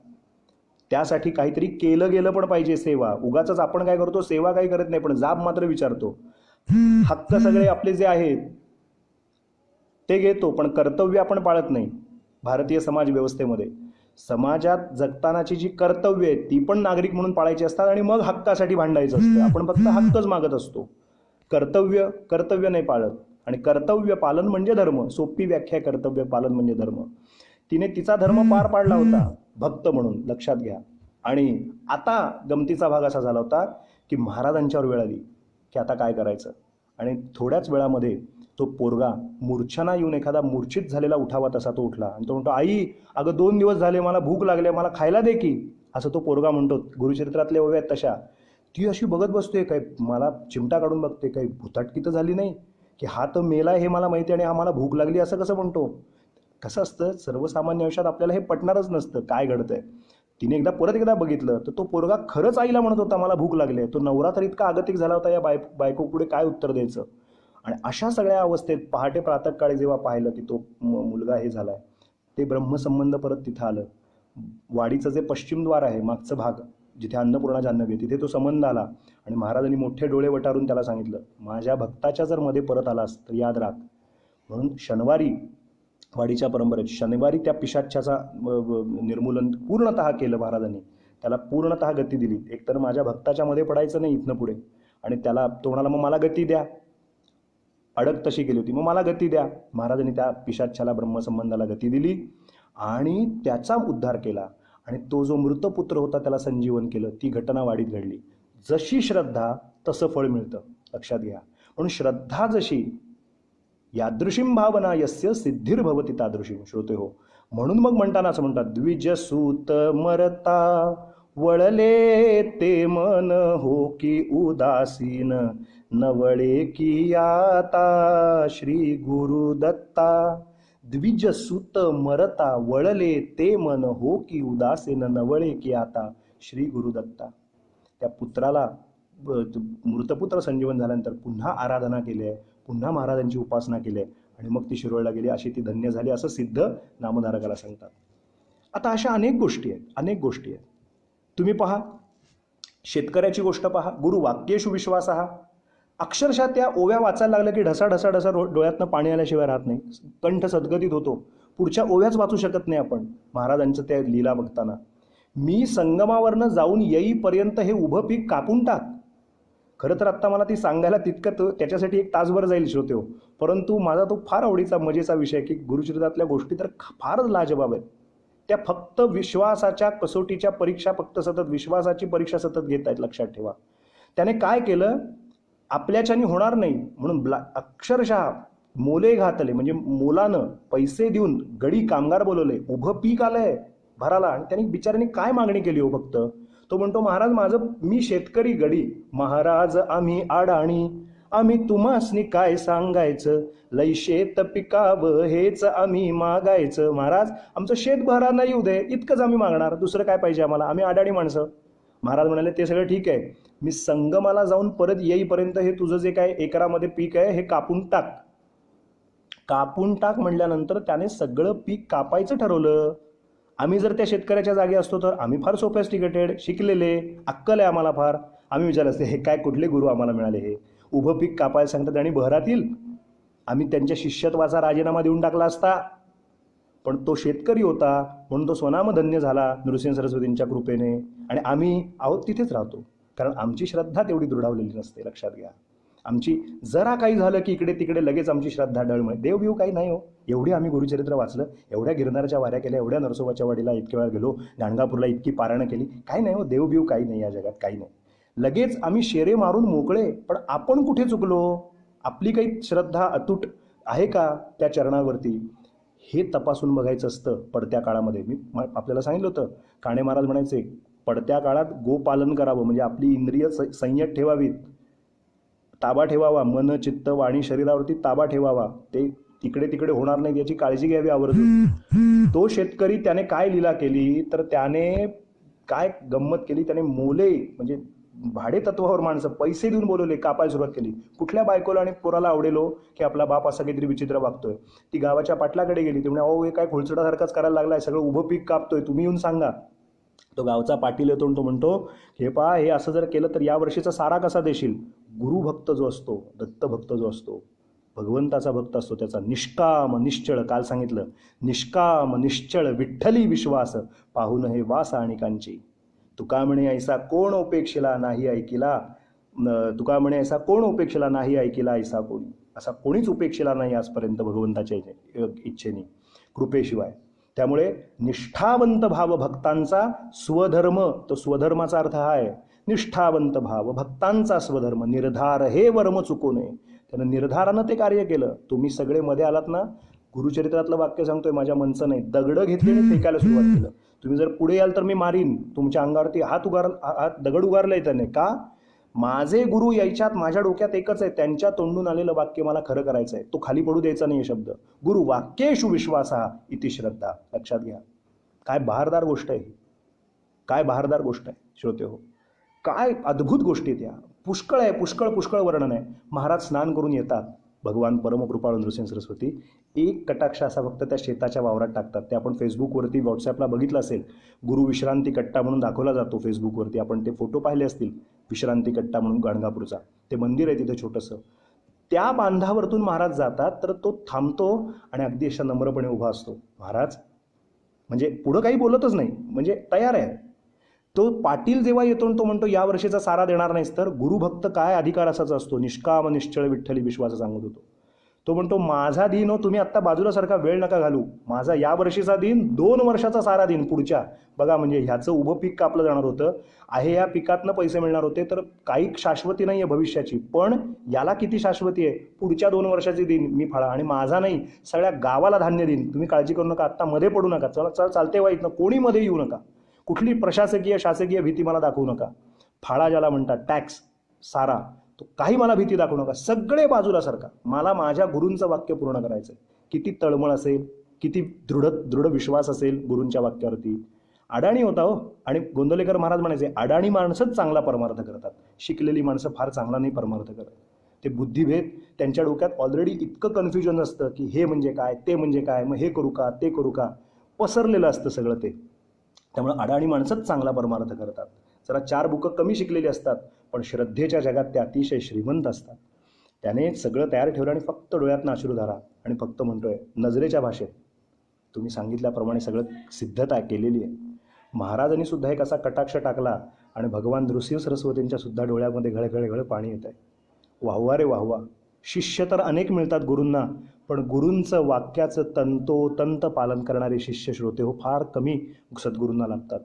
त्यासाठी काहीतरी केलं गेलं पण पाहिजे. सेवा उगाच आपण काय करतो, सेवा काही करत नाही, पण जाब मात्र विचारतो. हक्क सगळे आपले जे आहेत ते घेतो, पण कर्तव्य आपण पाळत नाही. भारतीय समाज व्यवस्थेमध्ये समाजात जगतानाची जी कर्तव्य आहेत ती पण नागरिक म्हणून पाळायची असतात आणि मग हक्कासाठी भांडायचं असतं. आपण फक्त हक्कच मागत असतो. कर्तव्य कर्तव्य नाही पाळत, आणि कर्तव्य पालन म्हणजे धर्म. सोपी व्याख्या आहे कर्तव्य पालन म्हणजे धर्म. तिने तिचा धर्म पार पाडला होता भक्त म्हणून, लक्षात घ्या. आणि आता गमतीचा भाग असा झाला होता की महाराजांच्यावर वेळ आली की आता काय करायचं. आणि थोड्याच वेळामध्ये तो पोरगा मूर्छना येऊन, एखादा मूर्छित झालेला उठावा तसा तो उठला आणि तो म्हणतो, आई अगं 2 दिवस झाले, मला भूक लागली, मला खायला दे की. असं तो पोरगा म्हणतो. गुरुचरित्रातल्या ओव्या आहेत तशा. ती अशी बघत बसते, काय मला चिमटा काढून बघते, काही भुताटकी तर झाली नाही की हा तर मेला हे मला माहिती आणि हा मला भूक लागली असं कसं म्हणतो. कसं असतं, सर्वसामान्य आयुष्यात आपल्याला हे पटणारच नसतं काय घडतंय. तिने परत एकदा बघितलं तर तो पोरगा खरंच आईला म्हणत होता मला भूक लागली. तो नवरा तर इतका आगतिक झाला होता, या बायको पुढे काय उत्तर द्यायचं. आणि अशा सगळ्या अवस्थेत पहाटे प्रातःकाळी जेव्हा पाहिलं की तो मुलगा हे झालाय, ते ब्रह्मसंबंध परत तिथं आलं. वाडीचं जे पश्चिम द्वार आहे, मागचं भाग, जिथे अन्नपूर्णा जान्हवी, तिथे तो संबंध आला. आणि महाराजांनी मोठे डोळे वटारून त्याला सांगितलं, माझ्या भक्ताच्या जर मध्ये परत आलास तर याद राख. म्हणून शनिवारी, वाडीच्या परंपरेत शनिवारी त्या पिशाच्याचा निर्मूलन पूर्णतः केलं महाराजांनी. त्याला पूर्णतः गती दिली. एकतर माझ्या भक्ताच्या मध्ये पडायचं नाही इथनं पुढे. आणि त्याला तो म्हणाला, मग मला गती द्या. अडक तशी केली होती, मग मला गती द्या. महाराजांनी त्या पिशाच्याला, ब्रह्मसंबंधाला गती दिली आणि त्याचा उद्धार केला. आणि तो जो मृतपुत्र होता त्याला संजीवन केलं. ती घटना वाडीत घडली. जशी श्रद्धा तसं फळ मिळतं, लक्षात घ्या. म्हणून श्रद्धा जशी, यादृशीम भावना यस्य सिद्धिर्भवती तादृशीम. श्रोते हो, म्हणून मग म्हणताना असं म्हणतात, द्विजसूत मरता वळले ते मन हो की उदासीन, नवळे की आता श्री गुरुदत्ता. द्विजसूत मरता वळले ते मन हो की उदासीन, नवळे की आता श्री गुरुदत्ता. त्या पुत्राला, मृतपुत्र संजीवन झाल्यानंतर पुन्हा आराधना केली आहे, पुन्हा महाराजांची उपासना केली आहे आणि मग ती शिरोळला गेली, अशी ती धन्य झाली, असं सिद्ध नामधारकाला सांगतात. आता अशा अनेक गोष्टी आहेत. तुम्ही पहा, शेतकऱ्याची गोष्ट पहा. गुरु वाक्येषु विश्वासः. अक्षरशः त्या ओव्या वाचायला लागल्या की ढसा ढसा ढसा डोळ्यातनं पाणी आल्याशिवाय राहत नाही, कंठ सद्गतीत होतो. पुढच्या ओव्याच वाचू शकत नाही आपण महाराजांचं त्या लीला बघताना. मी संगमावरनं जाऊन येईपर्यंत हे उभं पीक कापून टाक. खरं तर आत्ता मला ती सांगायला तितकं त्याच्यासाठी 1 तासभर जाईल श्रोते हो, परंतु माझा तो फार आवडीचा मजेचा विषय की गुरुचरित्रातल्या गोष्टी तर फारच लाजबाब आहेत. त्या फक्त विश्वासाच्या कसोटीच्या परीक्षा, फक्त सतत विश्वासाची परीक्षा सतत घेत आहेत, लक्षात ठेवा. त्याने काय केलं, आपल्याच्यानी होणार नाही म्हणून अक्षरशः मोले घातले, म्हणजे मोलानं पैसे देऊन गडी कामगार बोलवले. उभं पीक आलंय भराला आणि त्यांनी बिचाऱ्यांनी काय मागणी केली हो फक्त. तो म्हणतो, महाराज मी शेतकरी गडी, महाराज आम्ही अडाणी, आम्ही तुम्हासनी काय सांगायचं, लई शेत पिकावं हेच आम्ही मागायचं. महाराज आमचं शेत भरा नाही येऊ दे, इतकंच आम्ही मागणार, दुसरं काय पाहिजे आम्हाला, आम्ही अडाणी माणसं. महाराज म्हणाले, ते सगळं ठीक आहे, मी संगमाला जाऊन परत येईपर्यंत हे तुझं जे काय एकरामध्ये पीक आहे हे कापून टाक. कापून टाक म्हणल्यानंतर त्याने सगळं पीक कापायचं ठरवलं. आम्ही जर त्या शेतकऱ्याच्या जागी असतो तर आम्ही फार सोफिस्टिकेटेड, शिकलेले, अक्कल आहे आम्हाला फार, आम्ही विचारलं असते, हे काय कुठले गुरु आम्हाला मिळाले, हे उभं पीक कापायला सांगतात आणि बहरातील. आम्ही त्यांच्या शिष्यत्वाचा राजीनामा देऊन टाकला असता. पण तो शेतकरी होता म्हणून तो स्वनामधन्य झाला नृसिंह सरस्वतींच्या कृपेने, आणि आम्ही आहोत तिथेच राहतो, कारण आमची श्रद्धा तेवढी दृढावलेली नसते, लक्षात घ्या. आमची जरा काही झालं की इकडे तिकडे लगेच आमची श्रद्धा डळमळे. देवबिव काही नाही हो. एवढी आम्ही गुरुचरित्र वाचलं, एवढ्या गिरनारच्या वाऱ्या केल्या, एवढ्या नरसोबाच्या वाडीला इतक्या वेळा गेलो, गाणगापूरला इतकी पारायणं केली, काही नाही हो. देवबिव काही नाही या जगात, काही नाही. लगेच आम्ही शेरे मारून मोकळे. पण आपण कुठे चुकलो, आपली काही श्रद्धा अतूट आहे का त्या चरणावरती, हे तपासून बघायचं असतं पडत्या काळामध्ये. मी आपल्याला सांगितलं होतं, काणे महाराज म्हणायचे, पडत्या काळात गोपालन करावं, म्हणजे आपली इंद्रिय संयत ठेवावीत, ताबा ठेवावा, मन चित्त वाणी शरीरावरती ताबा ठेवावा, ते तिकडे तिकडे होणार नाही याची काळजी घ्यावी आवर्जून. तो शेतकरी त्याने काय लीला केली, तर त्याने काय गंमत केली, त्याने मोले म्हणजे भाडे तत्वावर माणसं पैसे देऊन बोलवले, कापायला सुरुवात केली. कुठल्या बायकोला आणि पोराला आवडेलो की आपला बाप असा काहीतरी विचित्र वागतोय. ती गावाच्या पाटलाकडे गेली, ती म्हणे, अहो हे काय खोळचडासारखाच करायला लागलाय, सगळं उभं पीक कापतोय, तुम्ही येऊन सांगा. तो गावचा पाटील येतो आणि तो म्हणतो, हे पहा, हे असं जर केलं तर या वर्षीचा सारा कसा देशील. गुरुभक्त जो असतो, दत्तभक्त जो असतो, भगवंताचा भक्त असतो, त्याचा निष्काम निश्चळ, काल सांगितलं, निष्काम निश्चळ विठ्ठली विश्वास, पाहून हे वास आणिकांची. तुका म्हणे ऐसा कोण उपेक्षिला, नाही ऐकिला तुका म्हणे असा कोण उपेक्षेला नाही ऐकिला ऐसा कोणी. असा कोणीच उपेक्षेला नाही आजपर्यंत भगवंताच्या इच्छेने, कृपेशिवाय. त्यामुळे निष्ठावंत भाव भक्तांचा स्वधर्म, तो स्वधर्माचा अर्थ हा आहे, निष्ठावंत भाव भक्तांचा स्वधर्म, निर्धार हे वर्म चुकू नये. त्यानं निर्धारानं ते कार्य केलं. तुम्ही सगळे मध्ये आलात ना, गुरुचरित्रातलं वाक्य सांगतोय, माझ्या मनचं नाही, दगडं घेतली आणि फेकायला सुरुवात केलं. तुम्ही जर पुढे याल तर मी मारीन, तुमच्या अंगावरती हात दगड उगारलाय त्याने. का? माझे गुरु यायच्यात माझ्या डोक्यात एकच आहे, त्यांच्या तोंडून आलेलं वाक्य मला खरं करायचं आहे, तो खाली पडू द्यायचा नाही शब्द. गुरु वाक्येषु विश्वासा इति श्रद्धा. लक्षात घ्या, काय बहारदार गोष्ट आहे, काय बहारदार गोष्ट आहे श्रोते हो, काय अद्भुत गोष्टी त्या. पुष्कळ आहे, पुष्कळ पुष्कळ वर्णन आहे. महाराज स्नान करून येतात, भगवान परमकृपाळू नृसिंह सरस्वती एक कटाक्ष असा फक्त त्या शेताच्या वावरात टाकतात. ते आपण फेसबुकवरती व्हॉट्सॲपला बघितलं असेल, गुरु विश्रांती कट्टा म्हणून दाखवला जातो फेसबुकवरती, आपण ते फोटो पाहिले असतील. विश्रांती कट्टा म्हणून गाणगापूरचा ते मंदिर आहे तिथे छोटंसं, त्या बांधावरतून महाराज जातात. तर तो थांबतो आणि अगदी अशा नम्रपणे उभा असतो. महाराज म्हणजे पुढं काही बोलतच नाही, म्हणजे तयार आहे. तो पाटील जेव्हा येतो तो म्हणतो या वर्षीचा सारा देणार नाहीस तर. गुरुभक्त काय अधिकार असाच असतो, निष्काम निश्चळ विठ्ठली विश्वास सांगत होतो. तो म्हणतो माझा दिन हो, तुम्ही आत्ता बाजूला सारखा वेळ नका घालू, माझा या वर्षीचा दिन 2 वर्षाचा सारा दिन पुढच्या. बघा म्हणजे ह्याचं उभं पीक कापलं जाणार होतं आहे, या पिकातनं पैसे मिळणार होते, तर काही शाश्वती नाही आहे भविष्याची, पण याला किती शाश्वती आहे, पुढच्या 2 वर्षाची दिन मी फाळा, आणि माझा नाही सगळ्या गावाला धान्य देईन, तुम्ही काळजी करू नका, आत्ता मध्ये पडू नका, चला चालते वाईट ना, कोणी मध्ये येऊ नका, कुठली प्रशासकीय शासकीय भीती मला दाखवू नका. फाळा ज्याला म्हणतात, टॅक्स, सारा, तो काही मला भीती दाखवू नका, सगळे बाजूला सारखा, मला माझ्या गुरूंचं वाक्य पूर्ण करायचं आहे. किती तळमळ असेल, किती दृढ विश्वास असेल गुरूंच्या वाक्यावरती. अडाणी होता हो, आणि गोंदवलेकर महाराज म्हणायचे अडाणी माणसंच चांगला परमार्थ करतात, शिकलेली माणसं फार चांगला नाही परमार्थ करत. ते बुद्धिभेद त्यांच्या डोक्यात ऑलरेडी इतकं कन्फ्युजन असतं की हे म्हणजे काय, ते म्हणजे काय, मग हे करू का, ते करू का, पसरलेलं असतं सगळं ते. त्यामुळे अडाणी माणसंच चांगला परमार्थ करतात. जरा 4 बुकं कमी शिकलेली असतात, पण श्रद्धेच्या जगात ते अतिशय श्रीमंत असतात. त्याने सगळं तयार ठेवलं आणि फक्त डोळ्यातनं अश्रुधारा, आणि फक्त म्हणतोय नजरेच्या भाषेत तुम्ही सांगितल्याप्रमाणे सगळं सिद्धता केलेली आहे. महाराजांनी सुद्धा एक असा कटाक्ष टाकला आणि भगवान नृसिंह सरस्वतींच्या सुद्धा डोळ्यामध्ये घळघळ पाणी येत आहे. वाहवा रे वाहवा. शिष्य तर अनेक मिळतात गुरूंना, पण गुरूंचं वाक्याचं तंतोतंत पालन करणारे शिष्य श्रोते हो फार कमी सद्गुरूंना लागतात.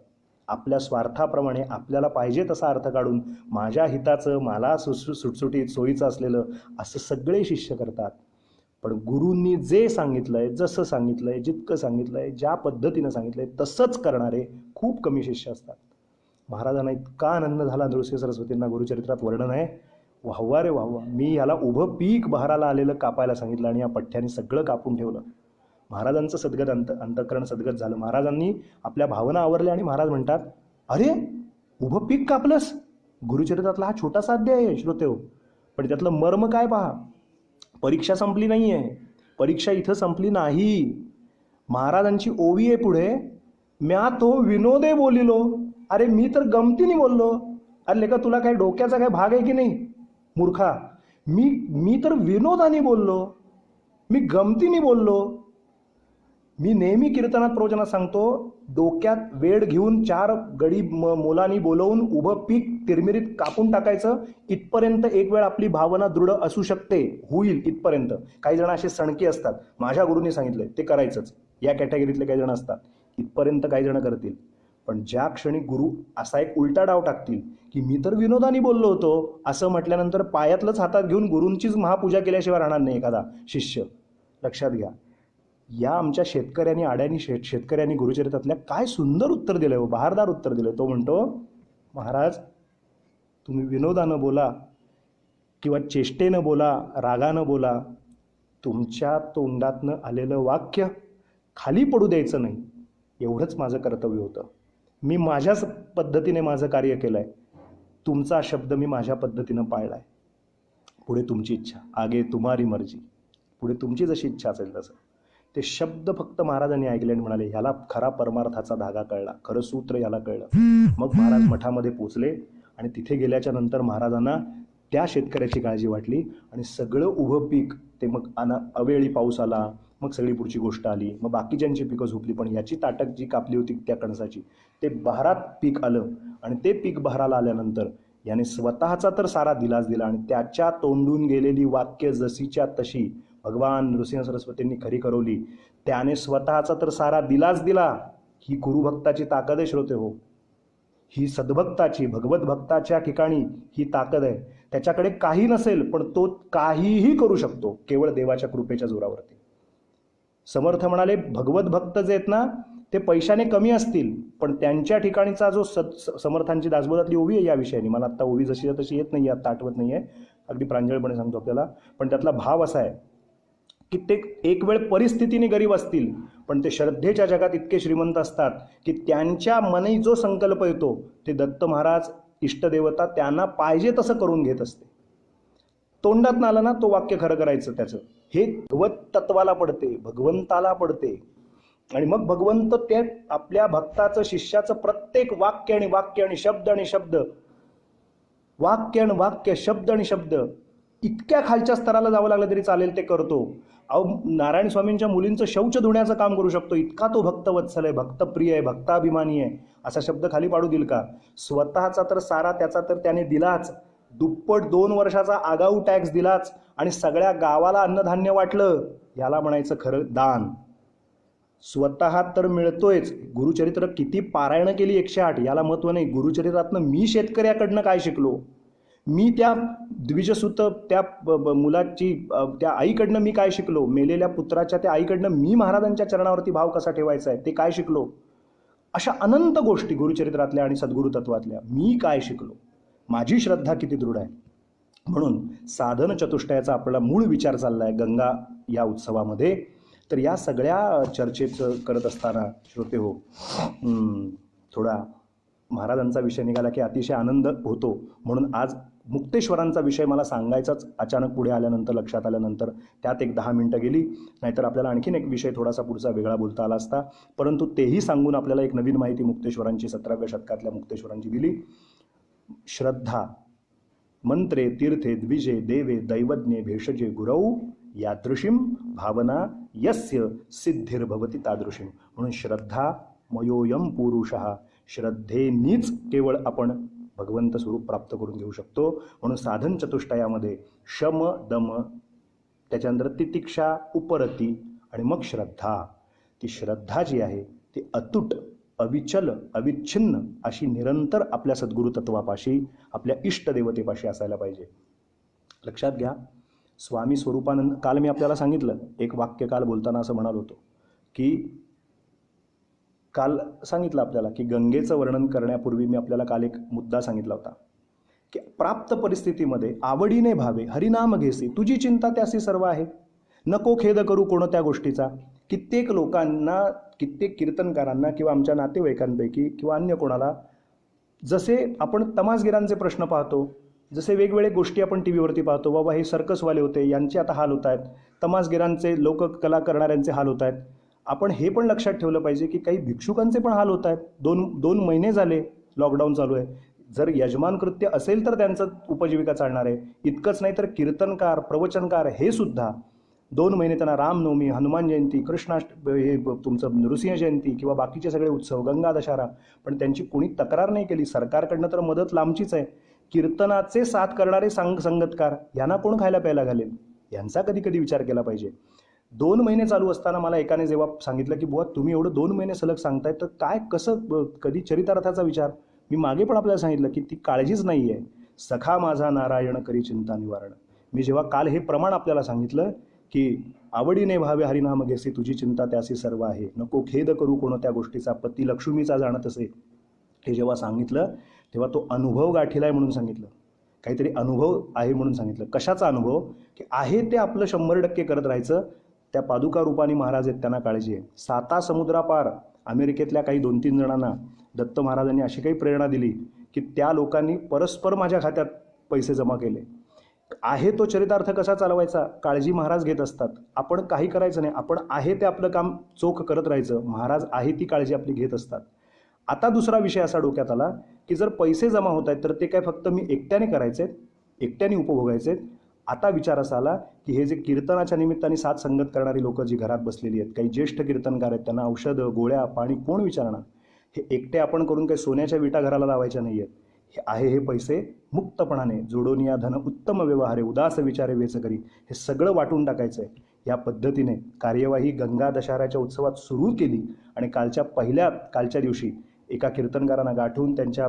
आपल्या स्वार्थाप्रमाणे आपल्याला पाहिजे तसा अर्थ काढून माझ्या हिताचं, मला सुटसुटीत सोयीचं असलेलं असं सगळे शिष्य करतात. पण गुरूंनी जे सांगितलंय, जसं सांगितलंय, जितकं सांगितलंय, ज्या पद्धतीनं सांगितलंय तसंच करणारे खूप कमी शिष्य असतात. महाराजांना इतका आनंद झाला, नृसिंह सरस्वतींना गुरुचरित्रात वर्णन आहे, वाहवा रे वाहवा. मी ह्याला उभं पीक बहाराला आलेलं कापायला सांगितलं आणि या पठ्ठ्याने सगळं कापून ठेवलं. महाराजांचं सद्गत अंतःकरण सद्गत झालं. महाराजांनी आपल्या भावना आवरल्या आणि महाराज म्हणतात, अरे उभं पीक कापलंस. गुरुचरित्रातला हा छोटासा अध्याय आहे श्रोते हो, पण त्यातलं मर्म काय पहा. परीक्षा संपली नाही आहे, परीक्षा इथं संपली नाही. महाराजांची ओवी आहे पुढे, म्या तो विनोदे बोलिलो. अरे मी तर गमतीने बोललो. अरे लेका तुला काय डोक्याचा काय भाग आहे की नाही मूर्खा. मी तर विनोदाने बोललो, मी गमतीने बोललो. मी नेहमी कीर्तनात प्रवचनात सांगतो, डोक्यात वेळ घेऊन 4 गडी मोलानी बोलवून उभं पीक तिरमिरीत कापून टाकायचं, इथपर्यंत एक वेळ आपली भावना दृढ असू शकते, होईल इथपर्यंत. काही जण असे सणकी असतात, माझ्या गुरूंनी सांगितलंय ते करायचंच, या कॅटेगरीतले काही जण असतात, इथपर्यंत काही जण करतील. पण ज्या क्षणी गुरु असा एक उलटा डाव टाकतील की मी तर विनोदानी बोललो होतो असं म्हटल्यानंतर पायातलंच हातात घेऊन गुरूंचीच महापूजा केल्याशिवाय राहणार नाही एखादा शिष्य. लक्षात घ्या. या आमच्या शेतकऱ्यांनी, अडाणी शेतकऱ्यांनी गुरुचरित्रातल्या काय सुंदर उत्तर दिलंय हो, बहारदार उत्तर दिलंय. तो म्हणतो, महाराज तुम्ही विनोदानं बोला किंवा चेष्टेनं बोला, रागानं बोला, तुमच्या तोंडातनं आलेलं वाक्य खाली पडू द्यायचं नाही, एवढंच माझं कर्तव्य होतं. मी माझ्याच पद्धतीने माझं कार्य केलं आहे, तुमचा शब्द मी माझ्या पद्धतीनं पाळला आहे. पुढे तुमची इच्छा, आगे तुम्हारी मर्जी, पुढे तुमची जशी इच्छा असेल तसं. ते शब्द फक्त महाराजांनी ऐकले आणि म्हणाले, ह्याला खरा परमार्थाचा धागा कळला, खरं सूत्र ह्याला कळलं. मग महाराज मठामध्ये पोचले आणि तिथे गेल्याच्या नंतर महाराजांना त्या शेतकऱ्याची काळजी वाटली आणि सगळं उभं पीक ते मग अवेळी पाऊस आला, मग सगळी पुढची गोष्ट आली, मग बाकीच्यांची पिकं झोपली, पण याची ताटक जी कापली होती त्या कणसाची ते बहारात पीक आलं. आणि ते पीक बहाराला आल्यानंतर याने स्वतःचा तर सारा दिलाच दिला आणि त्याच्या तोंडून गेलेली वाक्य जशीच्या तशी भगवान नृसिंह सरस्वतींनी खरी करवली. त्याने स्वतःचा तर सारा दिलाच दिला. ही गुरुभक्ताची ताकद आहे श्रोते हो. ही सद्भक्ताची, भगवत भक्ताच्या ठिकाणी ही ताकद आहे. त्याच्याकडे काही नसेल पण तो काहीही करू शकतो केवळ देवाच्या कृपेच्या जोरावरती. समर्थ म्हणाले भगवत भक्त जे आहेत ना ते पैशाने कमी असतील पण त्यांच्या ठिकाणीचा जो समर्थांची दासबोधातली ओवी आहे या विषयाने, मला आत्ता ओवी जशी तशी येत नाही, आत्ता आठवत नाही आहे, अगदी प्रांजळपणे सांगतो आपल्याला, पण त्यातला भाव असा आहे की ते एक वेळ परिस्थितीने गरीब असतील पण ते श्रद्धेच्या जगात इतके श्रीमंत असतात की त्यांच्या मनी जो संकल्प येतो ते दत्त महाराज इष्टदेवता त्यांना पाहिजे तसं करून घेत असते. तोंडात आलं ना तो वाक्य खरं करायचं त्याचं. हे भगवत तत्वाला पडते, भगवंताला पडते. आणि मग भगवंत ते आपल्या भक्ताचं, शिष्याचं प्रत्येक वाक्य आणि वाक्य आणि शब्द आणि शब्द, वाक्य आणि वाक्य, शब्द आणि शब्द, इतक्या खालच्या स्तराला जावं लागलं तरी चालेल ते करतो. अहो नारायण स्वामींच्या मुलींचं शौच धुण्याचं काम करू शकतो, इतका तो भक्तवत्सल आहे, भक्तप्रिय आहे, भक्ताभिमानी आहे. असा शब्द खाली पाडू दिल का? स्वतःचा तर सारा त्याचा तर त्याने दिलाच, दुप्पट 2 वर्षाचा आगाऊ टॅक्स दिलाच आणि सगळ्या गावाला अन्नधान्य वाटलं. याला म्हणायचं खरं दान. स्वतः तर मिळतोयच. गुरुचरित्र किती पारायणं केली 108 याला महत्व नाही. गुरुचरित्रातनं मी शेतकऱ्याकडनं काय शिकलो, मी त्या द्विजसुत त्या मुलाची त्या आईकडनं मी काय शिकलो, मेलेल्या पुत्राच्या त्या आईकडनं मी महाराजांच्या चरणावरती भाव कसा ठेवायचा आहे ते काय शिकलो. अशा अनंत गोष्टी गुरुचरित्रातल्या आणि सद्गुरु तत्वातल्या मी काय शिकलो, माझी श्रद्धा किती दृढ आहे. म्हणून साधन चतुष्टयाचा आपला मूळ विचार चालला आहे गंगा या उत्सवामध्ये. तर या सगळ्या चर्चेचं करत असताना श्रोते हो, थोडा महाराजांचा विषय निघाला की अतिशय आनंद होतो. म्हणून आज मुक्तेश्वरांचा विषय मला सांगायचाच अचानक पुढे आल्यानंतर, लक्षात आल्यानंतर त्यात एक 10 मिनटं गेली. नाहीतर आपल्याला आणखीन एक विषय थोडासा पुढचा वेगळा बोलता आला असता. परंतु तेही सांगून आपल्याला एक नवीन माहिती मुक्तेश्वरांची 17व्या शतकातल्या मुक्तेश्वरांची दिली. श्रद्धा मंत्रे तीर्थे द्विजे देवे दैवज्ञे भेषजे गुरौ यादृशीम भावना यस्य सिद्धिर्भवती तादृशीम. म्हणून श्रद्धा मयोयम पुरुषः, श्रद्धेनीच केवळ आपण भगवंत स्वरूप प्राप्त करून घेऊ शकतो. म्हणून साधन चतुष्टयामध्ये शम दम, त्याच्यानंतर तितिक्षा, उपरती आणि मग श्रद्धा. ती श्रद्धा जी आहे ती अतूट, अविचल, अविच्छिन्न अशी निरंतर आपल्या सद्गुरु तत्वापाशी, आपल्या इष्टदेवतेपाशी असायला पाहिजे. लक्षात घ्या, स्वामी स्वरूपानंद, काल मी आपल्याला सांगितलं एक वाक्य, काल बोलताना असं म्हणालो होतो की काल सांगितलं आपल्याला की गंगेचं वर्णन करण्यापूर्वी मी आपल्याला काल एक मुद्दा सांगितला होता की प्राप्त परिस्थितीमध्ये आवडीने भावे हरिनाम घेसी तुझी चिंता त्यासी सर्व आहे, नको खेद करू कोणत्या गोष्टीचा. कित्येक लोकांना, कित्येक कीर्तनकारांना किंवा आमच्या नातेवाईकांपैकी किंवा अन्य कोणाला जसे आपण तमासगिरांचे प्रश्न पाहतो, जसे वेगवेगळे गोष्टी आपण टी व्हीवरती पाहतो, बाबा हे सर्कसवाले होते यांचे आता हाल होत आहेत, तमासगिरांचे, लोककला करणाऱ्यांचे हाल होत आहेत. आपण हे पण लक्षात ठेवलं पाहिजे की काही भिक्षुकांचे पण हाल होत आहेत. दोन महिने झाले लॉकडाऊन चालू आहे. जर यजमान कृत्य असेल तर त्यांचं उपजीविका चालणार आहे. इतकंच नाही तर कीर्तनकार, प्रवचनकार हे सुद्धा 2 महिने त्यांना रामनवमी, हनुमान जयंती, हे तुमचं नृसिंह जयंती किंवा बाकीचे सगळे उत्सव, गंगा दशहरा, पण त्यांची कोणी तक्रार नाही केली. सरकारकडनं तर मदत लांबचीच आहे. कीर्तनाचे साथ करणारे संगतकार यांना कोण खायला प्यायला घालेल, यांचा कधी कधी विचार केला पाहिजे. 2 महिने चालू असताना मला एकाने जेव्हा सांगितलं की बुवा तुम्ही एवढं 2 महिने सलग सांगताय तर काय कसं, कधी चरितार्थाचा विचार. मी मागे पण आपल्याला सांगितलं की ती काळजीच नाही आहे. सखा माझा नारायण करी चिंता निवारण. मी जेव्हा काल हे प्रमाण आपल्याला सांगितलं की आवडीने भावे हरिनाम घेसी तुझी चिंता त्यासी सर्व आहे, नको खेद करू कोणत्या गोष्टीचा, पती लक्ष्मीचा जाणत असे, हे जेव्हा सांगितलं तेव्हा तो अनुभव गाठीला आहे म्हणून सांगितलं, काहीतरी अनुभव आहे म्हणून सांगितलं. कशाचा अनुभव? की आहे ते आपलं 100% करत राहायचं. त्या पादुका रूपाने महाराज आहेत, त्यांना काळजी आहे. 7 समुद्रापार अमेरिकेतल्या काही 2-3 जणांना दत्त महाराजांनी अशी काही प्रेरणा दिली की त्या लोकांनी परस्पर माझ्या खात्यात पैसे जमा केले. आहे तो चरितार्थ कसा चालवायचा काळजी महाराज घेत असतात. आपण काही करायचं नाही, आपण आहे ते आपलं काम चोख करत राहायचं. महाराज आहे ती काळजी आपली घेत असतात. आता दुसरा विषय असा डोक्यात आला की जर पैसे जमा होत आहेत तर ते काय फक्त मी एकट्याने करायचे, एकट्याने उपभोगायचे. आता विचार असा आला की हे जे कीर्तनाच्या निमित्ताने साथ संगत करणारी लोक जी घरात बसलेली आहेत, काही ज्येष्ठ कीर्तनकार आहेत, त्यांना औषधं, गोळ्या, पाणी कोण विचारणार. हे एकटे आपण करून काही सोन्याच्या विटा घराला लावायच्या नाही आहेत. आहे हे पैसे मुक्तपणाने जोडोनिया धन उत्तम व्यवहारे उदास विचारे वेच करी हे सगळं वाटून टाकायचं आहे. या पद्धतीने कार्यवाही गंगा दशहऱ्याच्या उत्सवात सुरू केली आणि कालच्या दिवशी एका कीर्तनकारांना गाठून त्यांच्या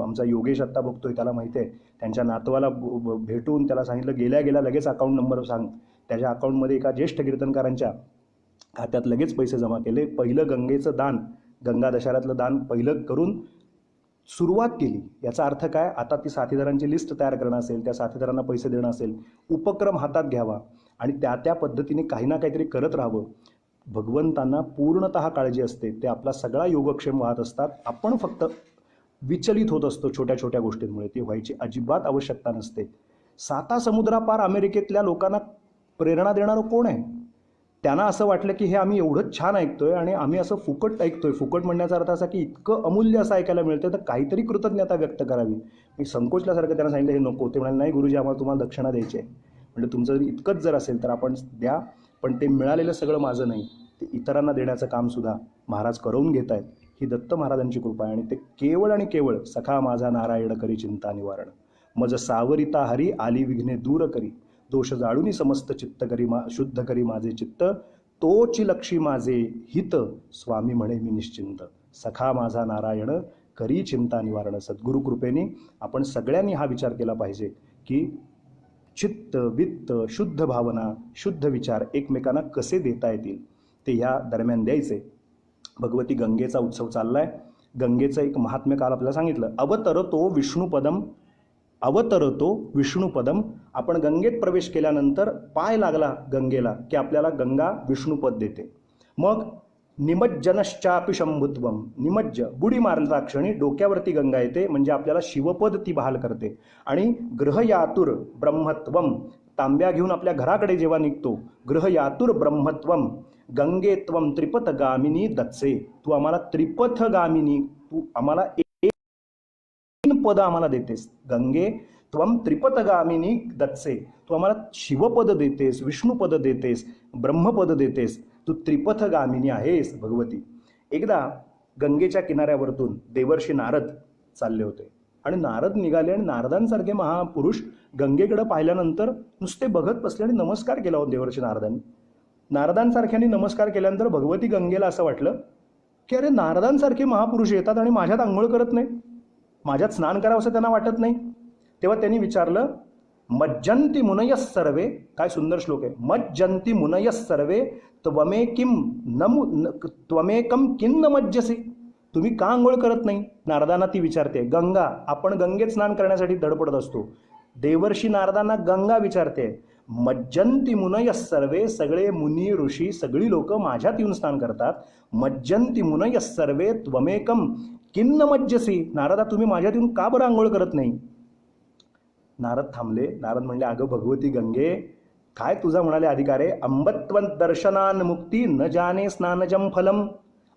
आमचा योगेश आत्ता बघतोय त्याला माहिती आहे, त्यांच्या नातवाला भेटून त्याला सांगितलं गेल्या गेल्या लगेच अकाउंट नंबर सांग. त्याच्या अकाउंटमध्ये एका ज्येष्ठ कीर्तनकारांच्या खात्यात लगेच पैसे जमा केले. पहिलं गंगेचं दान, गंगा दशहऱ्यातलं दान पहिलं करून सुरुवात केली. याचा अर्थ काय, आता ती साथीदारांची लिस्ट तयार करणं असेल, त्या साथीदारांना पैसे देणं असेल, उपक्रम हातात घ्यावा आणि त्या पद्धतीने काही ना काहीतरी करत राहावं. भगवंतांना पूर्णतः काळजी असते, ते आपला सगळा योगक्षेम वाहत असतात. आपण फक्त विचलित होत असतो छोट्या छोट्या गोष्टींमुळे. ती व्हायची अजिबात आवश्यकता नसते. 7 समुद्रापार अमेरिकेतल्या लोकांना प्रेरणा देणारं कोण आहे? त्यांना असं वाटलं की हे आम्ही एवढंच छान ऐकतोय आणि आम्ही असं फुकट ऐकतोय. फुकट म्हणण्याचा अर्थ असा की इतकं अमूल्य असं ऐकायला मिळतं, तर काहीतरी कृतज्ञता व्यक्त करावी. मी संकोचल्यासारखं त्यांना सांगितलं हे नको. ते म्हणाले नाही गुरुजी, आम्हाला तुम्हाला दक्षिणा द्यायची आहे. म्हणजे तुमचं जर इतकंच जर असेल तर आपण द्या, पण ते मिळालेलं सगळं माझं नाही, ते इतरांना देण्याचं कामसुद्धा महाराज करवून घेत आहेत. ही दत्त महाराजांची कृपा आहे आणि ते केवळ आणि केवळ सखा माझा नारायण करी चिंता निवारण, मज सावरिता हरी आली विघ्ने दूर करी, दोष जाळूनी समस्त चित्त करी शुद्ध करी माझे चित्त, तोची लक्षी माझे हित, स्वामी म्हणे मी निश्चिंत, सखा माझा नारायण करी चिंता निवारण. सद्गुरु कृपेने आपण सगळ्यांनी हा विचार केला पाहिजे की चित्त, वित्त, शुद्ध भावना, शुद्ध विचार एकमेकांना कसे देता येतील ते ह्या दरम्यान द्यायचे. भगवती गंगेचा उत्सव चाललाय. गंगेचं एक महात्म्य काल आपल्याला सांगितलं, अवतरतो विष्णुपदम. आपण गंगेत प्रवेश केल्यानंतर पाय लागला गंगेला की आपल्याला गंगा विष्णुपद देते. मग निमज्जनश्चापि शंभुत्वम, निमज्ज बुडी मारला क्षणी डोक्यावरती गंगा येते, म्हणजे आपल्याला शिवपद ती बहाल करते. आणि गृहयातुर ब्रह्मत्वम, तांब्या घेऊन आपल्या घराकडे जेव्हा निघतो, गृहयातुर ब्रह्मत्वम गंगेत्वम त्रिपथगामिनी दत्से, तू आम्हाला त्रिपथगामिनी, तू आम्हाला 3 पद आम्हाला देतेस. गंगे त्वम त्रिपथगामिनी दत्से, तू आम्हाला शिवपद देतेस, विष्णुपद देतेस, ब्रह्मपद देतेस, तू त्रिपथगामिनी आहेस भगवती. एकदा गंगेच्या किनाऱ्यावरतून देवर्षी नारद चालले होते आणि नारद निघाले आणि नारदांसारखे महापुरुष गंगेकडे पाहिल्यानंतर नुसते बघत बसले आणि नमस्कार केला होता देवर्षी नारदांनी. नारदांसारख्यांनी नमस्कार केल्यानंतर भगवती गंगेला असं वाटलं की अरे नारदांसारखे महापुरुष येतात आणि माझ्यात आंघोळ करत नाही, माझ्यात स्नान करावं असं त्यांना वाटत नाही. तेव्हा त्यांनी विचारलं, मज्जंती मुनयः सर्वे, काय सुंदर श्लोक आहे, मज्जंती मुनयः सर्वे त्वमेकम किन्न मज्जसे, तुम्ही का आंघोळ करत नाही? नारदांना ती विचारते. गंगा, आपण गंगेत स्नान करण्यासाठी धडपडत असतो, देवर्षी नारदांना गंगा विचारते, मज्जंती मुनयः सर्वे, सगळे मुनी ऋषी सगळी लोक माझ्यात येऊन स्नान करतात, मज्जंती मुनयः सर्वे त्वमेकम किन्न मज्जसी, नारदा तुम्ही माझ्यात येऊन का बरं आंघोळ करत नाही? नारद थांबले. नारद म्हणले, अगं भगवती गंगे, काय तुझा म्हणाले अधिकार आहे? अंबत्वंत दर्शनान मुक्ती न जाने स्नानजम फलम.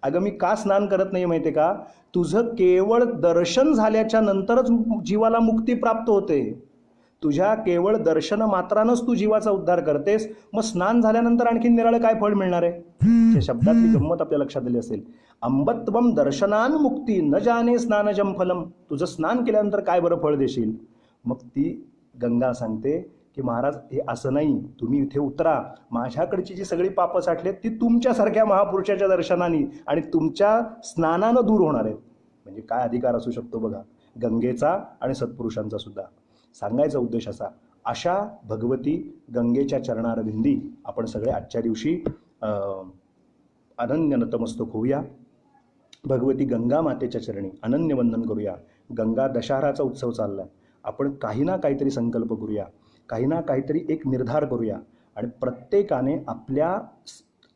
अगं मी का स्नान करत नाही माहिती आहे का? तुझं केवळ दर्शन झाल्याच्या नंतरच जीवाला मुक्ती प्राप्त होते. तुझ्या केवळ दर्शन मात्रानंच तू जीवाचा उद्धार करतेस, मग स्नान झाल्यानंतर आणखी निराळं काय फळ मिळणार आहे? त्या शब्दातली गंमत आपल्या लक्षात आली असेल. अंबत्वम दर्शनान मुक्ती न जाने स्नानजम फलम, तुझं स्नान केल्यानंतर काय बरं फळ देशील? मग ती गंगा सांगते की महाराज हे असं नाही, तुम्ही इथे उतरा, माझ्याकडची जी सगळी पापं साठली ती तुमच्यासारख्या महापुरुषाच्या दर्शनाने आणि तुमच्या स्नानानं दूर होणार आहेत. म्हणजे काय अधिकार असू शकतो बघा गंगेचा आणि सत्पुरुषांचा सुद्धा. सांगायचा उद्देश अशा भगवती गंगेच्या चरणारविंदी आपण सगळे आजच्या दिवशी अनन्य नतमस्तक होऊया. भगवती गंगा मातेच्या चरणी अनन्य वंदन करूया. गंगा दशहराचा उत्सव चाललाय, आपण काही ना काहीतरी संकल्प करूया, काही ना काहीतरी एक निर्धार करूया आणि प्रत्येकाने आपल्या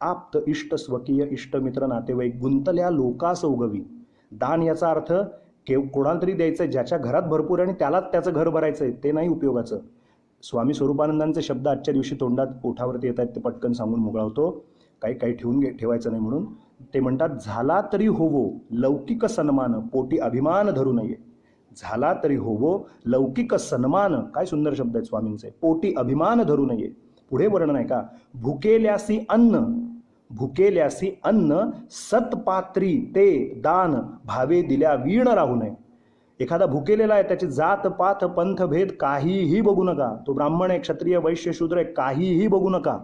आप्त इष्ट स्वकीय इष्टमित्र नातेवाईक गुंतल्या लोकास उगवी. दान याचा अर्थ कोणाला तरी द्यायचं आहे ज्याच्या घरात भरपूर आणि त्यालाच त्याचं घर भरायचं आहे, ते नाही उपयोगाचं. स्वामी स्वरूपानंदांचे शब्द आजच्या दिवशी तोंडात ओठावरती येत आहेत, ते पटकन सांगून मोकळा काही ठेवायचं नाही म्हणून. ते म्हणतात, झाला तरी होवो लौकिक सन्मान, पोटी अभिमान धरू नये. झाला तरी होवो लौकिक सन्मान, काय सुंदर शब्द आहेत स्वामींचे, पोटी अभिमान धरू नये. पुढे वर्णन आहे का, भुकेल्यासी अन्न सत्पात्री ते दान भावे दिल्या वीण राहू नये. एखादा भुकेलेला आहे, त्याची जात पात पंथ भेद काहीही बघू नका. तो ब्राह्मण आहे, क्षत्रिय, वैश्य, शूद्र आहे, काहीही बघू नका.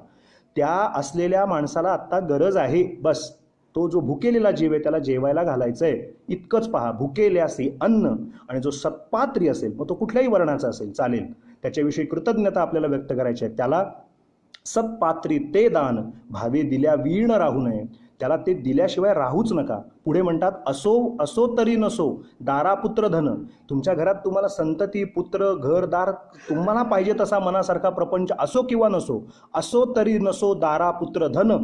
त्या असलेल्या माणसाला आत्ता गरज आहे, बस. तो जो भुकेलेला जीव आहे त्याला जेवायला घालायचंय, इतकंच पहा. भुकेल्यासी अन्न. आणि जो सत्पात्री असेल, मग तो कुठल्याही वर्णाचा असेल चालेल, त्याच्याविषयी कृतज्ञता आपल्याला व्यक्त करायची आहे. त्याला सत्पात्री ते दान भावे दिल्या वीण राहू नये. त्याला ते दिल्याशिवाय राहूच नका. पुढे म्हणतात, असो असो तरी नसो दारापुत्र धन. तुमच्या घरात तुम्हाला संतती, पुत्र, घरदार तुम्हाला पाहिजे तसा मनासारखा प्रपंच असो किंवा नसो, असो तरी नसो दारापुत्र धन,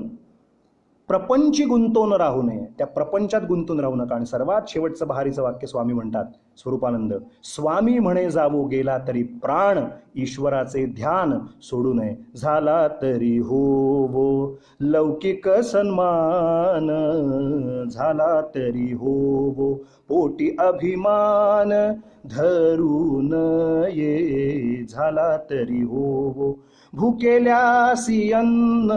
प्रपंची गुंतवून राहू नये. त्या प्रपंचात गुंतून राहू नका. आणि सर्वात शेवटचं बहारीचं वाक्य स्वामी म्हणतात, स्वरूपानंद, स्वामी म्हणे जावो गेला तरी प्राण, ईश्वराचे ध्यान सोडू नये. झाला तरी होवो लौकिक सन्मान, झाला तरी होवो पोटी अभिमान, धरू नये झाला तरी होवो भुकेल्यासी अन्न,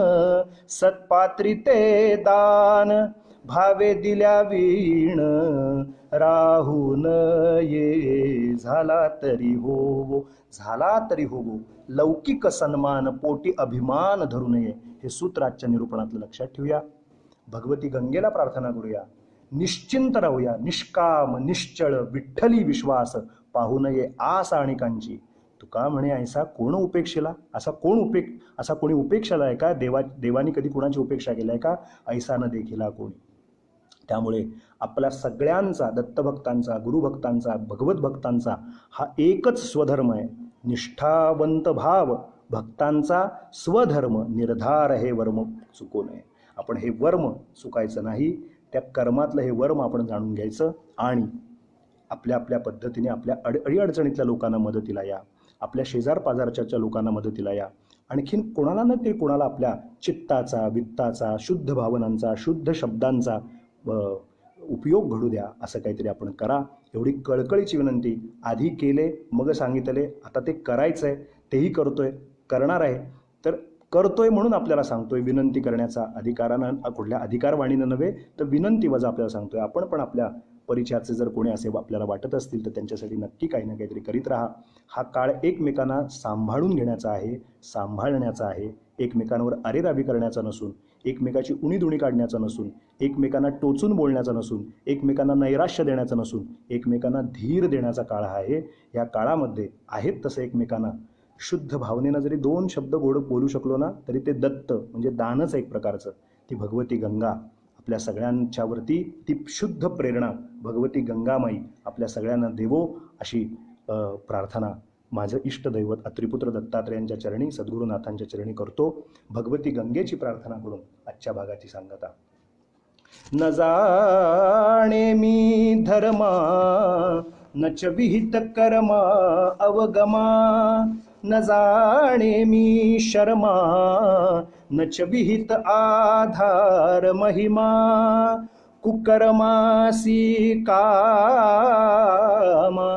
सत्पात्री ते दान भावे दिल्या वीण राहू नये झाला तरी होवो. झाला तरी होवो लौकिक सन्मान, पोटी अभिमान धरू नये. हे सूत्र आजच्या निरूपणातलं लक्षात ठेवूया. भगवती गंगेला प्रार्थना करूया. निश्चिंत राहूया, निष्काम निश्चळ विठ्ठली विश्वास, पाहू नये आस आणि कांची. तुका म्हणे ऐसा कोण उपेक्षेला. असा कोणी उपेक्षाला आहे का? देवानी कधी कुणाची उपेक्षा केली आहे का? ऐसा न देखिला कोणी. त्यामुळे आपल्या सगळ्यांचा, दत्तभक्तांचा, गुरुभक्तांचा, भगवत भक्तांचा हा एकच स्वधर्म आहे. निष्ठावंत भाव भक्तांचा स्वधर्म निर्धार हे वर्म चुकू नये. आपण हे वर्म चुकायचं नाही. त्या कर्मातलं हे वर्म आपण जाणून घ्यायचं आणि आपल्या आपल्या पद्धतीने आपल्या अडीअडचणीतल्या लोकांना मदतीला या. आपल्या शेजार पाजारच्या लोकांना मदतीला या. आणखीन कोणाला न ते कोणाला आपल्या चित्ताचा, वित्ताचा, शुद्ध भावनांचा, शुद्ध शब्दांचा उपयोग घडू द्या. असं काहीतरी आपण करा. एवढी कळकळीची विनंती. आधी केले मग सांगितले, आता ते करायचं आहे, तेही करतोय, करणार आहे. तर करतोय म्हणून आपल्याला सांगतोय. विनंती करण्याचा अधिकारानं, कुठल्या अधिकारवाणीनं नव्हे तर विनंती वजा आपल्याला सांगतोय. आपण पण आपल्या परिचयाचे जर कोणी असे आपल्याला वाटत असतील तर त्यांच्यासाठी नक्की काही ना काहीतरी करीत राहा. हा काळ एकमेकांना सांभाळून घेण्याचा आहे, सांभाळण्याचा आहे. एकमेकांवर अरेरावी करण्याचा नसून, एकमेकाची उणीधुणी काढण्याचा नसून, एकमेकांना टोचून बोलण्याचा नसून, एकमेकांना नैराश्य देण्याचं नसून, एकमेकांना धीर देण्याचा काळ हा आहे. या काळामध्ये आहेत तसं एकमेकांना शुद्ध भावनेनं जरी दोन शब्द गोड बोलू शकलो ना तरी ते दत्त म्हणजे दानच एक प्रकारचं. ती भगवती गंगा आपल्या सगळ्यांच्यावरती, ती शुद्ध प्रेरणा भगवती गंगामाई आपल्या सगळ्यांना देवो अशी प्रार्थना माझं इष्टदैवत अत्रिपुत्र दत्तात्रेयांच्या चरणी, सद्गुरुनाथांच्या चरणी करतो. भगवती गंगेची प्रार्थना करून आजच्या भागाची सांगता. न जाणे मी धर्मा नच विहित कर्मा अवगमा, न जाणे मी शर्मा नच विहित आधार महिमा, कुकर्मासी कामा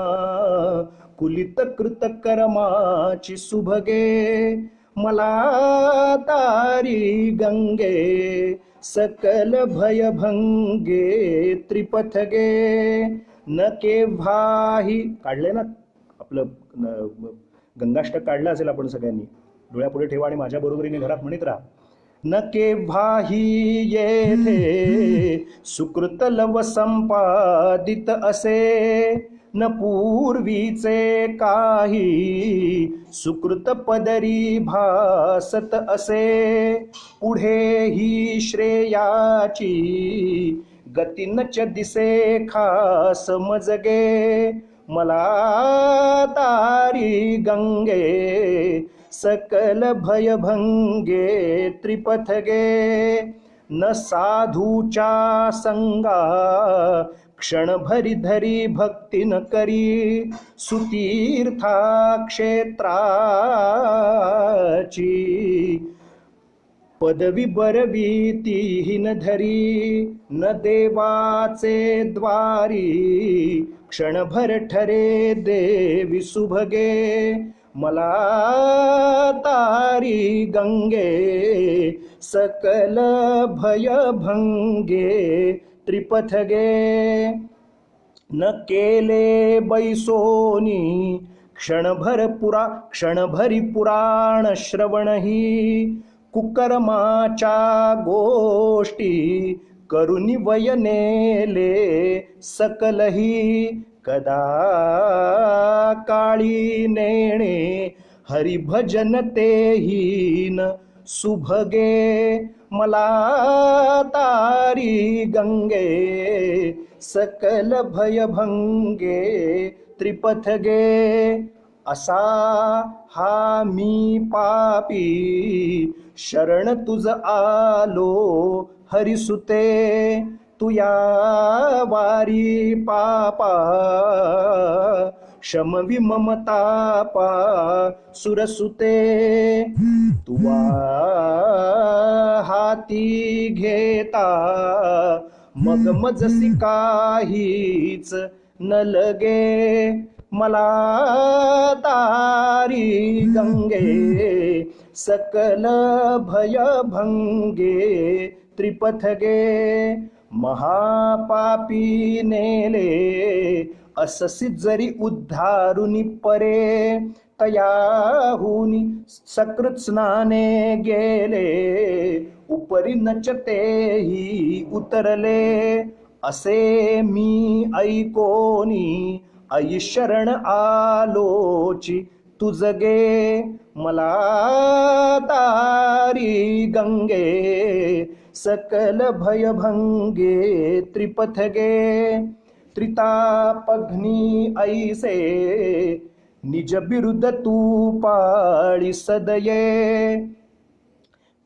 कुलित कृत कर्माची सुभगे, मला तारी गंगे सकल भयभंगे त्रिपथगे, न केव्हाही. काढले ना आपलं गंगाष्टक काढलं असेल आपण सगळ्यांनी, डोळ्यापुढे ठेवा आणि माझ्या बरोबरीने घरात म्हणत राहा. न केव्हाही येथे सुकृत लव संपादित असे, न पूर्वीचे काही सुकृत पदरी भासत असे, पुढे ही श्रेयाची गती नच दिसे खास मजगे, मला तारी गंगे सकल भयभंगे त्रिपथगे, न साधूच्या संगा क्षणभरी धरी भक्ती न करी, सुतीर्था क्षेत्राची पदवी बरवी तीही न धरी, न देवाचे द्वारी क्षणभर ठरे देवी सुभगे, मला तारी गंगे सकल भयभंगे त्रिपथगे. न केले बैसोनी क्षणभरी पुराण श्रवणही कुकर्माच्या गोष्टी करुणी वयनेले सकलही कदा काळी नेणे हरिभजन तेहीन सुभगे मला तारी गंगे सकल भयभंगे त्रिपथगे असा हा मी पापी शरण तुझ आलो हरिसुते तुया वारी पापा शमवी ममतापा सुरसुते तुवा हाती घेता मग मजसी काहीच न लगे मला तारी गंगे सकल भयभंगे त्रिपथगे महापापी नेले अससी जरी उद्धारुनी परे तयाहुनी सकृत स्नाने गेले उपरी नचतेही उतरले असे मी ऐकोनी आई शरण आलोची तुझगे मला तारी गंगे सकल भयभंगे त्रिपथगे त्रितापघ्नी ऐसे निज बिरुद तू पाळी सदये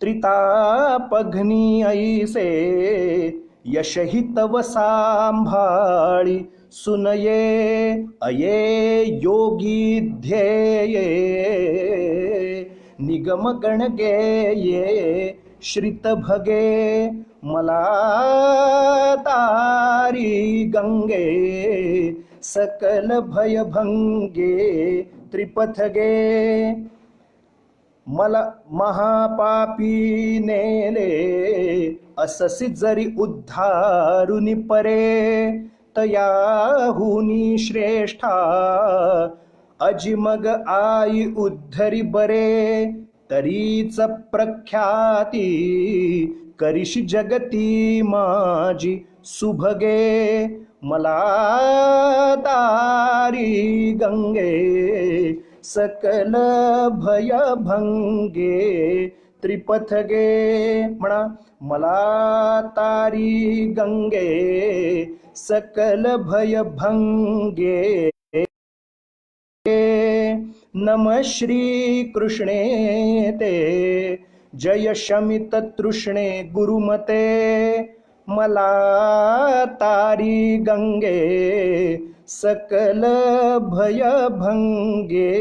त्रितापघ्नी ऐसे यशहि तव सांभाळी सुनये अये योगी ध्येये निगम गण गेये श्रित भगे मला तारी गंगे सकल भयभंगे त्रिपथगे मला महापापी नेले अससी जरी उद्धारुनी परे तयाहुनी श्रेष्ठा अजिमग आई उद्धरी बरे तरीच प्रख्याती करिशी जगती माझी सुभगे मला तारी गंगे सकल भयभंगे त्रिपथगे म्हणा मला तारी गंगे सकल भयभंगे नम श्री कृष्णे ते जय शमित तृष्णे गुरुमते मला तारी गंगे सकल भयभंगे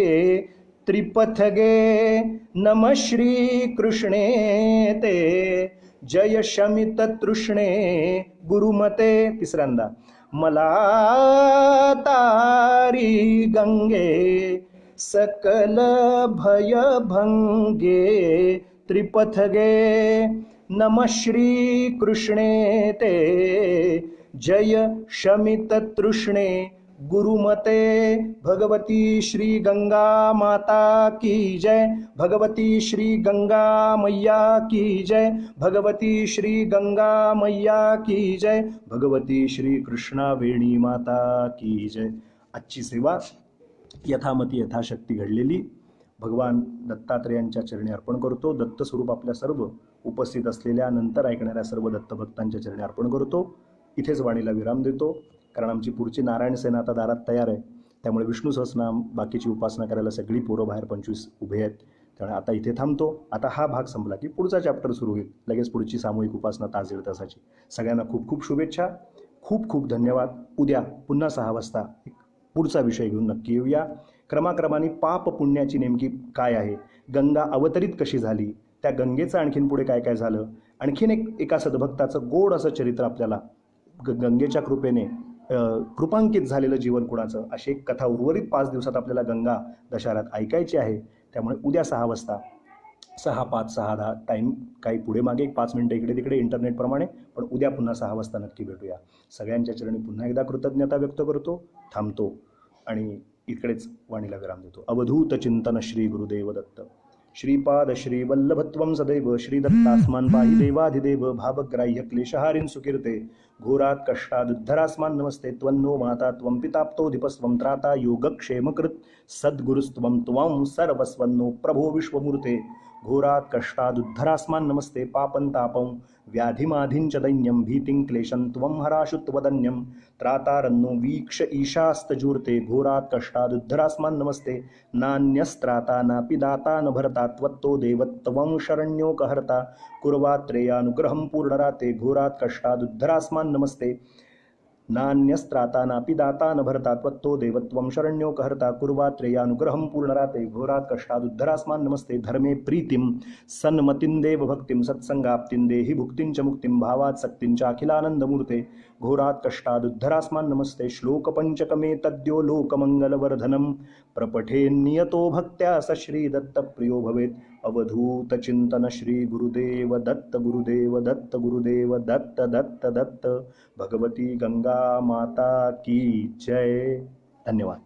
त्रिपथगे नम श्री कृष्णे ते जय शमित तृष्णे गुरुमते तिसऱ्यांदा मला तारी गंगे सकल भयभंगे त्रिपथगे नम श्री कृष्णे ते जय शमित तृष्णे गुरुमते भगवती श्री गंगा माता की जय भगवती श्री गंगा मैया की जय भगवती श्री गंगा मैया की जय भगवती श्री कृष्णा वेणी माता की जय. आजची सेवा यथामती यथाशक्ती घडलेली भगवान दत्तात्रेयांच्या चरणी अर्पण करतो. दत्त स्वरूप आपल्या सर्व उपस्थित असलेल्या नंतर ऐकणाऱ्या सर्व दत्तभक्तांच्या चरणी अर्पण करतो. इथेच वाणीला विराम देतो, कारण आमची पुढची नारायण सेना आता दारात तयार आहे. त्यामुळे विष्णू सहस्रनाम बाकीची उपासना करायला सगळी पोरं बाहेर 25 उभे आहेत. त्यामुळे आता इथे थांबतो. आता हा भाग संपला की पुढचा चॅप्टर सुरू होईल. लगेच पुढची सामूहिक उपासना तास 1.5 तासाची. सगळ्यांना खूप खूप शुभेच्छा, खूप खूप धन्यवाद. उद्या पुन्हा 6 वाजता पुढचा विषय घेऊन नक्की येऊया. क्रमाक्रमाने पाप पुण्याची नेमकी काय आहे, गंगा अवतरित कशी झाली, त्या गंगेचं आणखीन पुढे काय काय झालं, आणखीन एका सद्भक्ताचं गोड असं चरित्र आपल्याला गंगेच्या कृपेने कृपांकित झालेलं जीवन कुणाचं, अशी एक कथा उर्वरित 5 दिवसात आपल्याला गंगा दशहऱ्यात ऐकायची आहे. त्यामुळे उद्या 6 वाजता 6, 5, 6, 10 टाईम काही पुढे मागे 5 मिनटं इकडे तिकडे इंटरनेटप्रमाणे, पण उद्या पुन्हा 6 वाजता नक्की भेटूया. सगळ्यांच्या चरणी पुन्हा एकदा कृतज्ञता व्यक्त करतो, थांबतो आणि इकडेच वाणीला विराम देतो. अवधूत चिंतन श्री गुरुदेव दत्त. श्रीपाद श्री वल्लभत्वं सदैव श्रीदत्तास्मान् पाहि देवाधिदेव भावग्राह्य क्लेशहारिन् सुकीर्ते घोरात् कष्टादुद्धरास्मान् नमस्ते त्वन्नो माता त्वं पिताप्तोऽधिपस्त्वं त्राता योगक्षेमकृत् सद्गुरुस्त्वं त्वं सर्वस्वन्नो प्रभो विश्वमूर्ते घोरात् कष्टादुद्धरास्मान् नमस्ते पापन्तापं व्याधिमाधिञ्च दैन्यं भीतिं क्लेशं त्वं हराशु त्वदन्यं त्रातारन्नो वीक्ष ईशास्तजूर्ते घोरात् कष्टादुद्धरास्मान् नमस्ते नान्यस्त्राता नापि दाता न भरता त्वत्तो देवत्वं शरण्योकहर्ता कुर्वात्रेयानुग्रहं पूर्णराते घोरात् कष्टादुद्धरास्मान् नमस्ते नान्यस्त्राता नापि दाता न भरता त्वत्तो देवत्वं शरण्योकहर्ता कुर्वात्रेयानुग्रहं पूर्णराते घोरात् कष्टादुद्धरास्मान् नमस्ते धर्मे प्रीतिं सन्मतिं देवभक्तिं सत्संगाप्तिं देहि भुक्तिं च मुक्तिं भावात् सक्तिं च अखिलानन्दमूर्ते घोरात् कष्टादुद्धरास्मान् नमस्ते श्लोकपञ्चकमे तद्यो लोकमङ्गलवर्धनं प्रपठेन्नियतो भक्त्या स श्रीदत्तप्रियो भवेत्. अवधूत चिंतन श्री गुरुदेव दत्त गुरुदेव दत्त गुरुदेव दत्त दत्त दत्त. भगवती गंगा माता की जय. धन्यवाद.